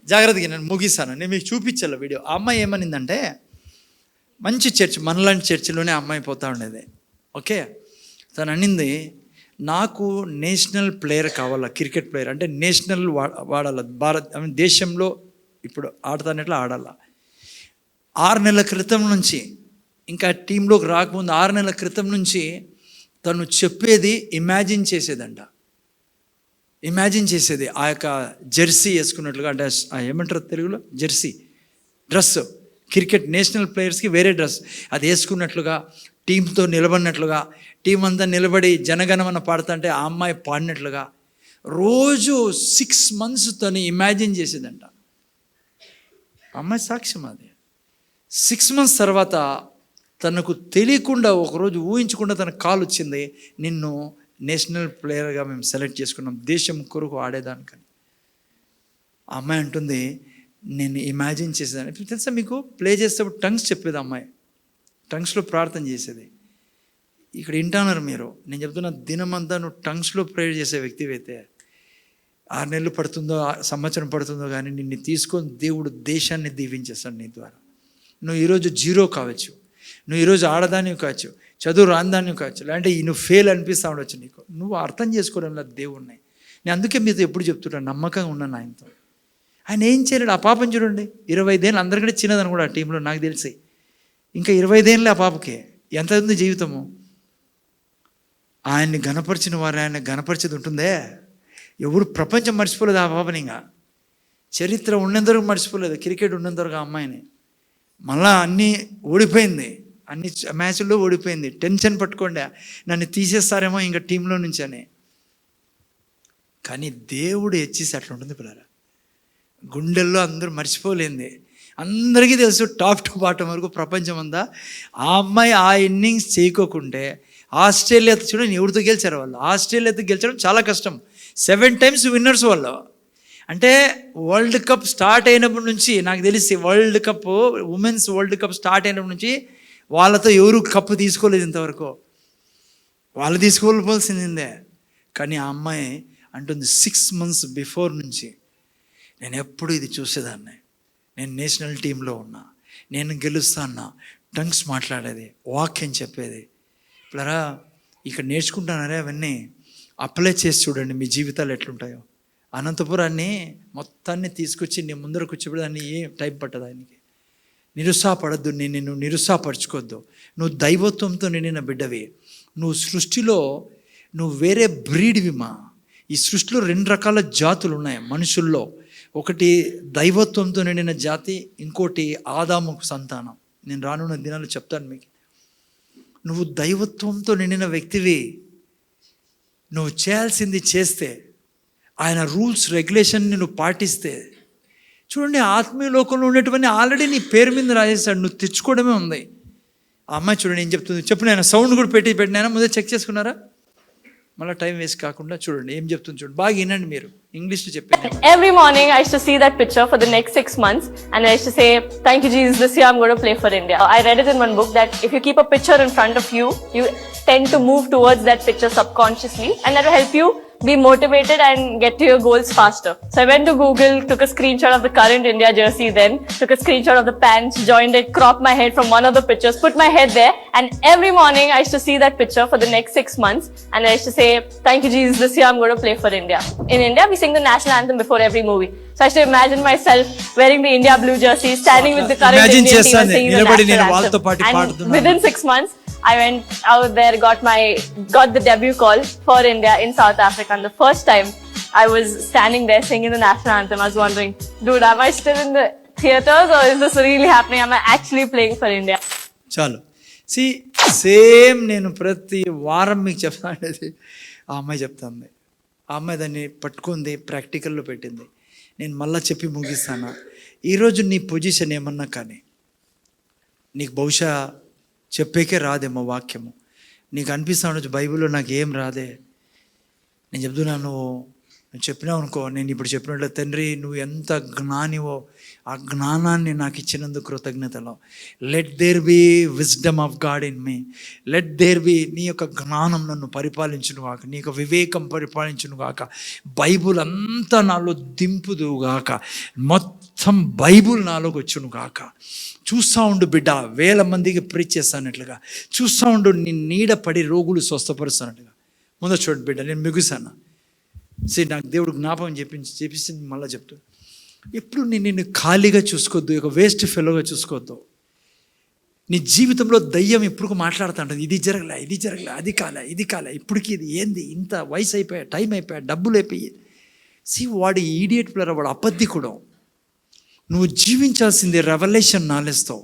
జాగ్రత్తగా నేను ముగిస్తాను, నేను మీకు చూపించాలి వీడియో. ఆ అమ్మాయి ఏమనిందంటే మంచి చర్చ్, మనలాంటి చర్చిలోనే అమ్మాయి పోతూ ఉండేది. ఓకే, తను అనింది నాకు నేషనల్ ప్లేయర్ కావాలా, క్రికెట్ ప్లేయర్ అంటే నేషనల్ వాడాల, దేశంలో ఇప్పుడు ఆడతానట్లు ఆడాల. 6 నెలల క్రితం నుంచి, ఇంకా టీంలోకి రాకముందు 6 నెలల క్రితం నుంచి తను చెప్పేది ఇమాజిన్ చేసేదంట. ఇమాజిన్ చేసేది ఆ యొక్క జెర్సీ వేసుకున్నట్లుగా, అంటే ఏమంటారు తెలుగులో, జెర్సీ డ్రెస్, క్రికెట్ నేషనల్ ప్లేయర్స్కి వేరే డ్రెస్, అది వేసుకున్నట్లుగా, టీంతో నిలబడినట్లుగా, టీం అంతా నిలబడి జనగణమన పాడుతుంటే ఆ అమ్మాయి పాడినట్లుగా రోజు 6 months తను ఇమాజిన్ చేసేదంట. అమ్మాయి సాక్ష్యం అది. 6 months తర్వాత తనకు తెలియకుండా ఒకరోజు ఊహించకుండా తన కాల్ వచ్చింది, నిన్ను నేషనల్ ప్లేయర్గా మేము సెలెక్ట్ చేసుకున్నాం, దేశం కొరకు ఆడేదానికని. ఆ అమ్మాయి అంటుంది నేను ఇమాజిన్ చేసేదాన్ని. ఇప్పుడు తెలుసా మీకు, ప్లే చేసేటప్పుడు టంగ్స్ చెప్పేది అమ్మాయి, టంగ్స్లో ప్రార్థన చేసేది. ఇక్కడ వింటున్నారు మీరు, నేను చెప్తున్నా, దినమంతా నువ్వు టంగ్స్లో ప్రేయర్ చేసే వ్యక్తివైతే 6 నెలలు పడుతుందో 1 సంవత్సరం పడుతుందో కానీ నిన్ను తీసుకొని దేవుడు దేశాన్ని దీవించేస్తాడు నీ ద్వారా. నువ్వు ఈరోజు 0 కావచ్చు, నువ్వు ఈరోజు ఆడదానివి కావచ్చు, చదువు రానిదానివి కావచ్చు, లేదంటే నువ్వు ఫెయిల్ అనిపిస్తూ ఉండొచ్చు నీకు, నువ్వు అర్థం చేసుకోవడం లేదు దేవుణ్ణి. నేను అందుకే మీతో ఎప్పుడు చెప్తున్నాను, నమ్మకంగా ఉన్నాను ఆయనతో. ఆయన ఏం చేయలేడు. ఆ పాపని చూడండి, 25 ఏళ్ళు, అందరికంటే చిన్నదని కూడా ఆ టీంలో నాకు తెలిసి. ఇంకా 25 ఏళ్ళే ఆ పాపకి, ఎంత ఉంది జీవితము. ఆయన్ని గణపరిచిన వారు ఆయన గణపరిచేది ఉంటుందే. ఎవరు ప్రపంచం మర్చిపోలేదు ఆ పాపని, ఇంకా చరిత్ర ఉన్నంతవరకు మర్చిపోలేదు, క్రికెట్ ఉన్నంతవరకు ఆ అమ్మాయిని. మళ్ళా అన్నీ ఓడిపోయింది, అన్ని మ్యాచ్ల్లో ఓడిపోయింది. టెన్షన్ పట్టుకోండి, నన్ను తీసేస్తారేమో ఇంకా టీంలో నుంచి అని. కానీ దేవుడు హెచ్చేసి అట్లా ఉంటుంది పిల్లరా. గుండెల్లో అందరూ మర్చిపోలేంది, అందరికీ తెలుసు, టాప్ టు బాటం వరకు ప్రపంచం అంతా. ఆ అమ్మాయి ఆ ఇన్నింగ్స్ చేయకోకుంటే ఆస్ట్రేలియాతో చూడండి ఎవరితో గెలిచారు వాళ్ళు. ఆస్ట్రేలియాతో గెలిచడం చాలా కష్టం, 7 times విన్నర్స్ వాళ్ళు. అంటే వరల్డ్ కప్ స్టార్ట్ అయినప్పటి నుంచి నాకు తెలిసి world cup women's world cup start అయినప్పటి నుంచి వాళ్ళతో ఎవరు కప్పు తీసుకోలేదు ఇంతవరకు. వాళ్ళు తీసుకోవాల్సిందే. కానీ ఆ అమ్మాయి అంటుంది 6 months బిఫోర్ నుంచి నేను ఎప్పుడు ఇది చూసేదాన్ని, నేను నేషనల్ టీంలో ఉన్నా, నేను గెలుస్తాన్నా, టంగ్స్ మాట్లాడేది, వాక్యం చెప్పేది. ఇప్పుడరా ఇక్కడ నేర్చుకుంటానరే అవన్నీ అప్లై చేసి చూడండి మీ జీవితాలు ఎట్లుంటాయో. అనంతపురాన్ని మొత్తాన్ని తీసుకొచ్చి నీ ముందర కూర్చోబెట్టి దాన్ని ఏం టైం పట్టదు ఆయనకి. నిరుత్సాహపడద్దు, నిన్ను నిరుత్సాహపరచుకోవద్దు. నువ్వు దైవత్వంతో నిండిన బిడ్డవి. నువ్వు సృష్టిలో నువ్వు వేరే బ్రీడ్విమా. ఈ సృష్టిలో 2 రకాల జాతులు ఉన్నాయి మనుషుల్లో. ఒకటి దైవత్వంతో నిండిన జాతి, ఇంకోటి ఆదాముకు సంతానం. నేను రానున్న దినాలు చెప్తాను మీకు. నువ్వు దైవత్వంతో నిండిన వ్యక్తివి. నువ్వు చేయాల్సింది చేస్తే, ఆయన రూల్స్ రెగ్యులేషన్ని నువ్వు పాటిస్తే, చూడండి ఆత్మీయ లోకంలో ఉండేటువంటి ఆల్రెడీ నీ పేరు మీద రాసేస్తాడు, నువ్వు తెచ్చుకోవడమే ఉంది. ఆ అమ్మాయి చూడండి ఏం చెప్తుంది చెప్పు. నేను సౌండ్ కూడా పెట్టినా ముందే చెక్ చేసుకున్నారా? మళ్ళీ టైం వేస్ట్ కాకుండా చూడండి ఏం చెప్తుంది చూడండి. బాగా వినండి మీరు, ఇంగ్లీష్లో చెప్పండి. Every morning I used to see that picture for the next 6 months and I used to say, thank you Jesus, this year I'm going to play for India. I read it in one book that if you keep a picture in front of you, you tend to move towards that picture subconsciously and that will help you be motivated and get to your goals faster. So I went to Google, took a screenshot of the current India jersey then, took a screenshot of the pants, joined it, cropped my head from one of the pictures, put my head there, and every morning I used to see that picture for the next 6 months and I used to say, thank you Jesus, this year I'm going to play for India. In India, we sing the national anthem before every movie. So I used to imagine myself wearing the India blue jersey, standing with the current Indian team and singing the national anthem. And within 6 months, I went out there, got the debut call for India in South Africa. And the first time I was standing there singing the national anthem, I was wondering, dude, am I still in the theaters or is this really happening? Am I actually playing for India? చాలు. Same నేను ప్రతి వారం మీకు చెప్తాను. ఆ అమ్మాయి చెప్తుంది, ఆ అమ్మాయి దాన్ని పట్టుకుంది, ప్రాక్టికల్లో పెట్టింది. నేను మళ్ళీ చెప్పి ముగిస్తాను. ఈరోజు నీ పొజిషన్ ఏమన్నా కానీ నీకు బహుశా చెప్పేకే రాదేమో వాక్యము. నీకు అనిపిస్తా ఉండొచ్చు బైబిల్లో నాకు ఏం రాదే. నేను చెప్తున్నా, నువ్వు చెప్పినావు అనుకో, నేను ఇప్పుడు చెప్పినట్లు తండ్రి నువ్వు ఎంత జ్ఞానివో ఆ జ్ఞానాన్ని నాకు ఇచ్చినందుకు కృతజ్ఞతలు. Let there be wisdom of God in me. Let there be నీ యొక్క జ్ఞానం నన్ను పరిపాలించును గాక, నీ యొక్క వివేకం పరిపాలించును గాక, బైబుల్ అంతా నాలో దింపుదు గాక, మొత్తం బైబుల్ నాలోకి వచ్చును గాక. చూస్తూ ఉండు బిడ్డ, 1000 మందికి ప్రీచ్ చేస్తానట్లుగా చూస్తూ ఉండు, నీ నీడ పడి రోగులు స్వస్థపరుస్తానట్లుగా. ముందు చూడండి బిడ్డ, నేను మిగుసాను. నాకు దేవుడు జ్ఞాపకం చేపిస్తే మళ్ళీ చెప్తాను. ఎప్పుడు నిన్ను ఖాళీగా చూసుకోవద్దు, ఒక వేస్ట్ ఫెలోగా చూసుకోవద్దు. నీ జీవితంలో దయ్యం ఎప్పుడు మాట్లాడుతూ ఉంటుంది, ఇది జరగలే, అది కాలే, ఇప్పటికి ఇది ఏంది, ఇంత వయసు అయిపోయా, టైం అయిపోయా, డబ్బులు అయిపోయి. వాడు ఈడియట్ ప్లేయర్, వాడు అబద్ధికుడు. నువ్వు జీవించాల్సింది రెవల్యూషన్ నాలెడ్జ్తో.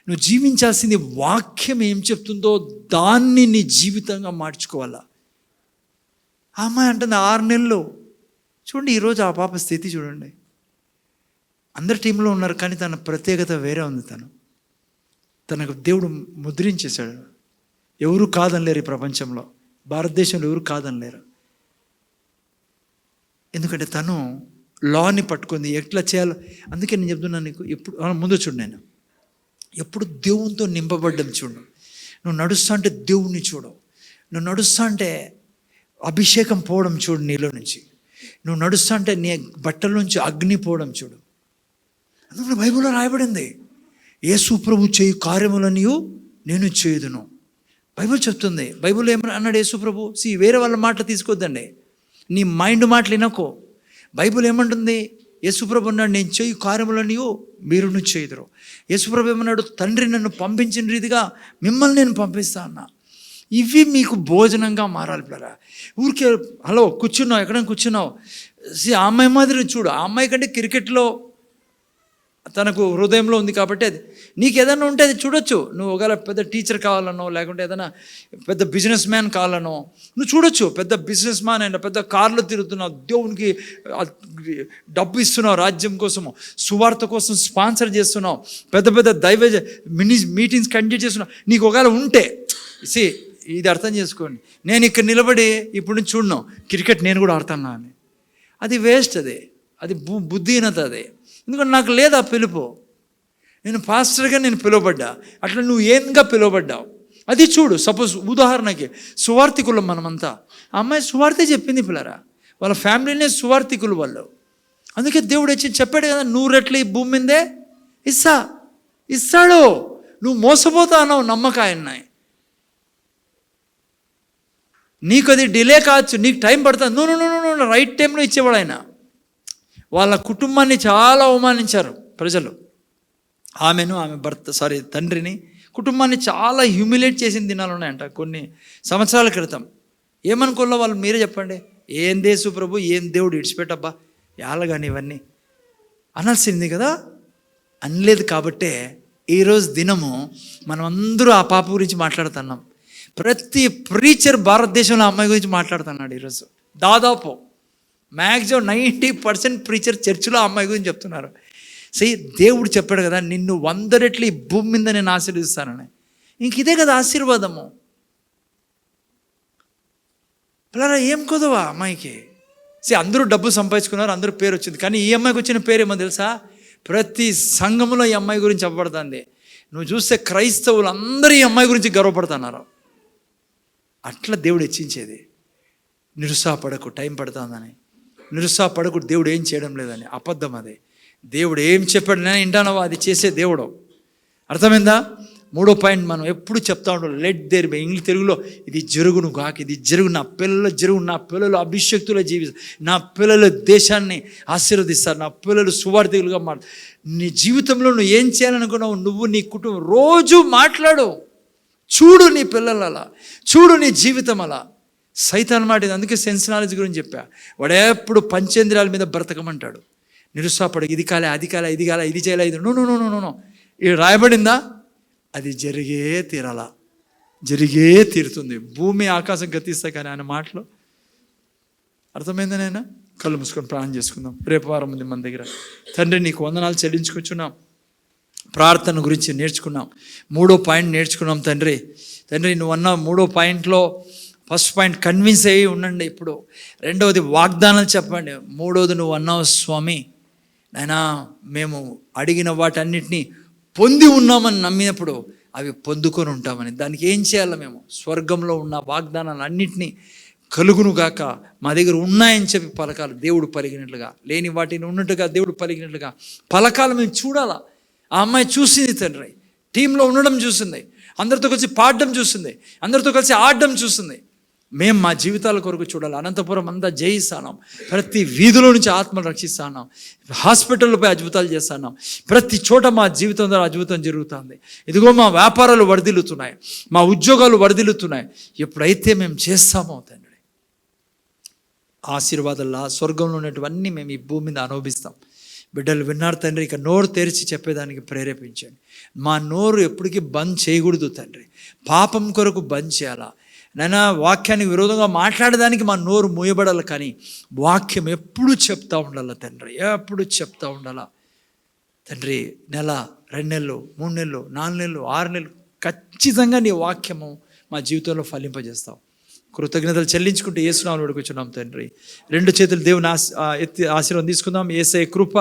నువ్వు జీవించాల్సింది వాక్యం ఏం చెప్తుందో దాన్ని నీ జీవితంగా మార్చుకోవాలా. ఆ అమ్మాయి అంటుంది 6 నెలలు. చూడండి ఈరోజు ఆ పాప స్థితి చూడండి. అందరు టీంలో ఉన్నారు కానీ తన ప్రత్యేకత వేరే ఉంది. తనకు దేవుడు ముద్రించేశాడు. ఎవరు కాదనలేరు ఈ ప్రపంచంలో, భారతదేశంలో ఎవరు కాదనలేరు. ఎందుకంటే తను లాని పట్టుకుంది, ఎట్లా చేయాలో. అందుకే నేను చెప్తున్నాను నీకు, ఎప్పుడు ముందు చూడు, నేను ఎప్పుడు దేవునితో నింపబడ్డం చూడు. నువ్వు నడుస్తా అంటే దేవుణ్ణి చూడు. నువ్వు నడుస్తా అంటే అభిషేకం పోవడం చూడు నీలో నుంచి. నువ్వు నడుస్తా అంటే నీ బట్టల నుంచి అగ్ని పోవడం చూడు. అందుకని బైబిల్లో రాయబడింది, యేసు ప్రభు చేయు కార్యములని నేను చేయుదును. బైబిల్ చెప్తుంది. బైబిల్లో ఏమన్నా అన్నాడు యేసు ప్రభు? వేరే వాళ్ళ మాటలు తీసుకోవద్దండి, నీ మైండ్ మాటలు వినకో. బైబిల్ ఏమంటుంది? యేసుప్రభు అన్నాడు, నేను చేయు కార్యములని మీరును చేయుదురు. యేసుప్రభు ఏమన్నాడు? తండ్రి నన్ను పంపించిన రీతిగా మిమ్మల్ని నేను పంపిస్తా అన్నా. ఇవి మీకు భోజనంగా మారాలి పిల్లరా. ఊరికే హలో కూర్చున్నావు, ఎక్కడైనా కూర్చున్నావు. ఆ అమ్మాయి మాదిరి చూడు. ఆ అమ్మాయి కంటే క్రికెట్లో తనకు హృదయంలో ఉంది కాబట్టి అది నీకు ఏదైనా ఉంటే అది చూడొచ్చు. నువ్వు ఒకవేళ పెద్ద టీచర్ కావాలనో, లేకుంటే ఏదైనా పెద్ద బిజినెస్ మ్యాన్ కావాలనో నువ్వు చూడొచ్చు. పెద్ద బిజినెస్ మ్యాన్ అయినా, పెద్ద కార్లు తిరుగుతున్నావు, దేవునికి డబ్బు ఇస్తున్నావు, రాజ్యం కోసము, సువార్త కోసం స్పాన్సర్ చేస్తున్నావు, పెద్ద పెద్ద దైవ మీటింగ్స్ కండక్ట్ చేస్తున్నావు. నీకు ఒకవేళ ఉంటే ఇది అర్థం చేసుకోండి. నేను ఇక్కడ నిలబడి ఇప్పుడు నుంచి చూడను క్రికెట్ నేను కూడా ఆడుతున్నా అని, అది వేస్ట్. అది బుద్ధిహీనత. అది ఎందుకంటే నాకు లేదు ఆ పిలుపు. నేను పాస్టర్గా నేను పిలువబడ్డా, అట్లా నువ్వు ఏంగా పిలువబడ్డావు అది చూడు. సపోజ్ ఉదాహరణకి సువార్థికులం మనమంతా, ఆ అమ్మాయి సువార్తే చెప్పింది పిల్లరా, వాళ్ళ ఫ్యామిలీనే సువార్థికులు వాళ్ళు. అందుకే దేవుడు వచ్చి చెప్పాడు కదా, 100 రెట్లు ఈ భూమి మీదే ఇస్తాడు. నువ్వు మోసపోతా అన్నావు, నమ్మకాయన్నాయి. నీకు అది డిలే కావచ్చు, నీకు టైం పడుతుంది. నో రైట్ టైంలో ఇచ్చేవాడు ఆయన. వాళ్ళ కుటుంబాన్ని చాలా అవమానించారు ప్రజలు. ఆమెను, ఆమె తండ్రిని, కుటుంబాన్ని చాలా హ్యూమిలేట్ చేసిన దినాలు ఉన్నాయంట కొన్ని సంవత్సరాల క్రితం. ఏమనుకోలో వాళ్ళు మీరే చెప్పండి. ఏం దేశు ప్రభు, ఏం దేవుడు, ఇడిచిపెట్టబ్బా యాలగాని ఇవన్నీ అనాల్సింది కదా. అనలేదు కాబట్టే ఈరోజు దినము మనం అందరూ ఆ పాప గురించి మాట్లాడుతున్నాం. ప్రతి ప్రీచర్ భారతదేశంలో అమ్మాయి గురించి మాట్లాడుతున్నాడు ఈరోజు. దాదాపు మ్యాక్సిమం 90% ప్రీచర్ చర్చిలో అమ్మాయి గురించి చెప్తున్నారు. దేవుడు చెప్పాడు కదా, నిన్ను 100 రెట్లు ఈ భూమి మీద నేను ఆశీర్వదిస్తానని. ఇంక ఇదే కదా ఆశీర్వాదము. పిల్లరా ఏం కుదవా అమ్మాయికి. అందరూ డబ్బు సంపాదించుకున్నారు, అందరూ పేరు వచ్చింది. కానీ ఈ అమ్మాయికి వచ్చిన పేరు ఏమో తెలుసా? ప్రతి సంఘంలో ఈ అమ్మాయి గురించి చెప్పబడుతుంది. నువ్వు చూస్తే క్రైస్తవులు అందరూ ఈ అమ్మాయి గురించి గర్వపడుతున్నారు. అట్లా దేవుడు హెచ్చించేది. నిరుత్సాహపడకు, టైం పడుతుందని. నిరుత్సాహపడకు, దేవుడు ఏం చేయడం లేదని. అబద్ధం అది. దేవుడు ఏం చెప్పాడు నేను వింటానో అది చేసే దేవుడు. అర్థమైందా? 3వ పాయింట్ మనం ఎప్పుడు చెప్తా ఉంటాం, లెట్ దేర్ బి. ఇంగ్లీష్ తెలుగులో ఇది జరుగును గాక, ఇది జరుగు, నా పిల్లలు జరుగు, నా పిల్లలు అభిషక్తులు జీవిస్తారు, నా పిల్లలు దేశాన్ని ఆశీర్వదిస్తారు, నా పిల్లలు సువార్థికులుగా మాట్లాడు. నీ జీవితంలో నువ్వు ఏం చేయాలనుకున్నావు, నువ్వు నీ కుటుంబం రోజు మాట్లాడు. చూడు నీ పిల్లలు అలా, చూడు నీ జీవితం అలా. సైతాన్ మాట ఇది. అందుకే సెన్స్ నాలెడ్జ్ గురించి చెప్పా. వాడెప్పుడు పంచేంద్రియాల మీద బ్రతకమంటాడు. నిరుత్సాహపడు, ఇది కాలే, అది కాలే, ఇది కాలే, ఇది చేయలే, ఇది నో. ఇది రాయబడిందా, అది జరిగే తీరుతుంది. భూమి ఆకాశం గతిస్తా కానీ ఆయన మాటలు. అర్థమైందా? నేను కళ్ళు మూసుకొని ప్రార్థన చేసుకుందాం. రేపు వారం ఉంది మన దగ్గర. తండ్రి నీకు వందనాలు చెల్లించుకుంటున్నాం. ప్రార్థన గురించి నేర్చుకున్నాం. 3వ పాయింట్ నేర్చుకున్నాం. తండ్రి నువ్వు అన్న 3వ పాయింట్లో ఫస్ట్ పాయింట్ కన్విన్స్ అయ్యి ఉండండి. ఇప్పుడు 2వది వాగ్దానాలు చెప్పండి. 3వది నువ్వు అన్నావు స్వామి నాయనా, మేము అడిగిన వాటన్నిటినీ పొంది ఉన్నామని నమ్మినప్పుడు అవి పొందుకొని ఉంటామని. దానికి ఏం చేయాలి? మేము స్వర్గంలో ఉన్న వాగ్దానాలు అన్నింటినీ కలుగునుగాక మా దగ్గర ఉన్నాయని చెప్పి పలకాలు. దేవుడు పలికినట్లుగా, లేని వాటిని ఉన్నట్టుగా దేవుడు పలికినట్లుగా పలకాలు మేము చూడాలా. ఆ అమ్మాయి చూసింది తండ్రి, టీంలో ఉండడం చూసింది, అందరితో కలిసి పాడడం చూసింది, అందరితో కలిసి ఆడడం చూసింది. మేము మా జీవితాల కొరకు చూడాలి. అనంతపురం అంతా జయిస్తాం, ప్రతి వీధిలో నుంచి ఆత్మలు రక్షిస్తాం, హాస్పిటల్పై అద్భుతాలు చేస్తున్నాం, ప్రతి చోట మా జీవితం ద్వారా అద్భుతం జరుగుతుంది. ఇదిగో మా వ్యాపారాలు వర్ధిల్లుతున్నాయి, మా ఉద్యోగాలు వర్ధిల్లుతున్నాయి. ఎప్పుడైతే మేము చేస్తామో తండ్రి, ఆశీర్వాదాల్లో స్వర్గంలో ఉన్నటువన్నీ మేము ఈ భూమి మీద అనుభవిస్తాం. బిడ్డలు విన్నారు తండ్రి, ఇక నోరు తెరిచి చెప్పేదానికి ప్రేరేపించండి. మా నోరు ఎప్పటికీ బంద్ చేయకూడదు తండ్రి. పాపం కొరకు బంద్ చేయాలా నైనా, వాక్యానికి విరోధంగా మాట్లాడడానికి మా నోరు మూయబడాలి. కానీ వాక్యం ఎప్పుడు చెప్తా ఉండాలి తండ్రి, ఎప్పుడు చెప్తా ఉండాలా తండ్రి. 1 నెల, 2 నెలలు, 3 నెలలు, 4 నెలలు, 6 నెలలు ఖచ్చితంగా నీ వాక్యము మా జీవితంలో ఫలింపజేస్తావు. కృతజ్ఞతలు చెల్లించుకుంటూ యేసునామములో వేడుకొంచున్నాం తండ్రి. 2 చేతులు దేవుని ఎత్తి ఆశీర్వాదం తీసుకుందాం. యేసయ్య కృప,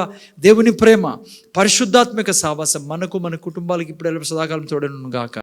దేవుని ప్రేమ, పరిశుద్ధాత్మక సహవాసం మనకు, మన కుటుంబాలకు ఇప్పుడు సదాకాలం తోడను గాక.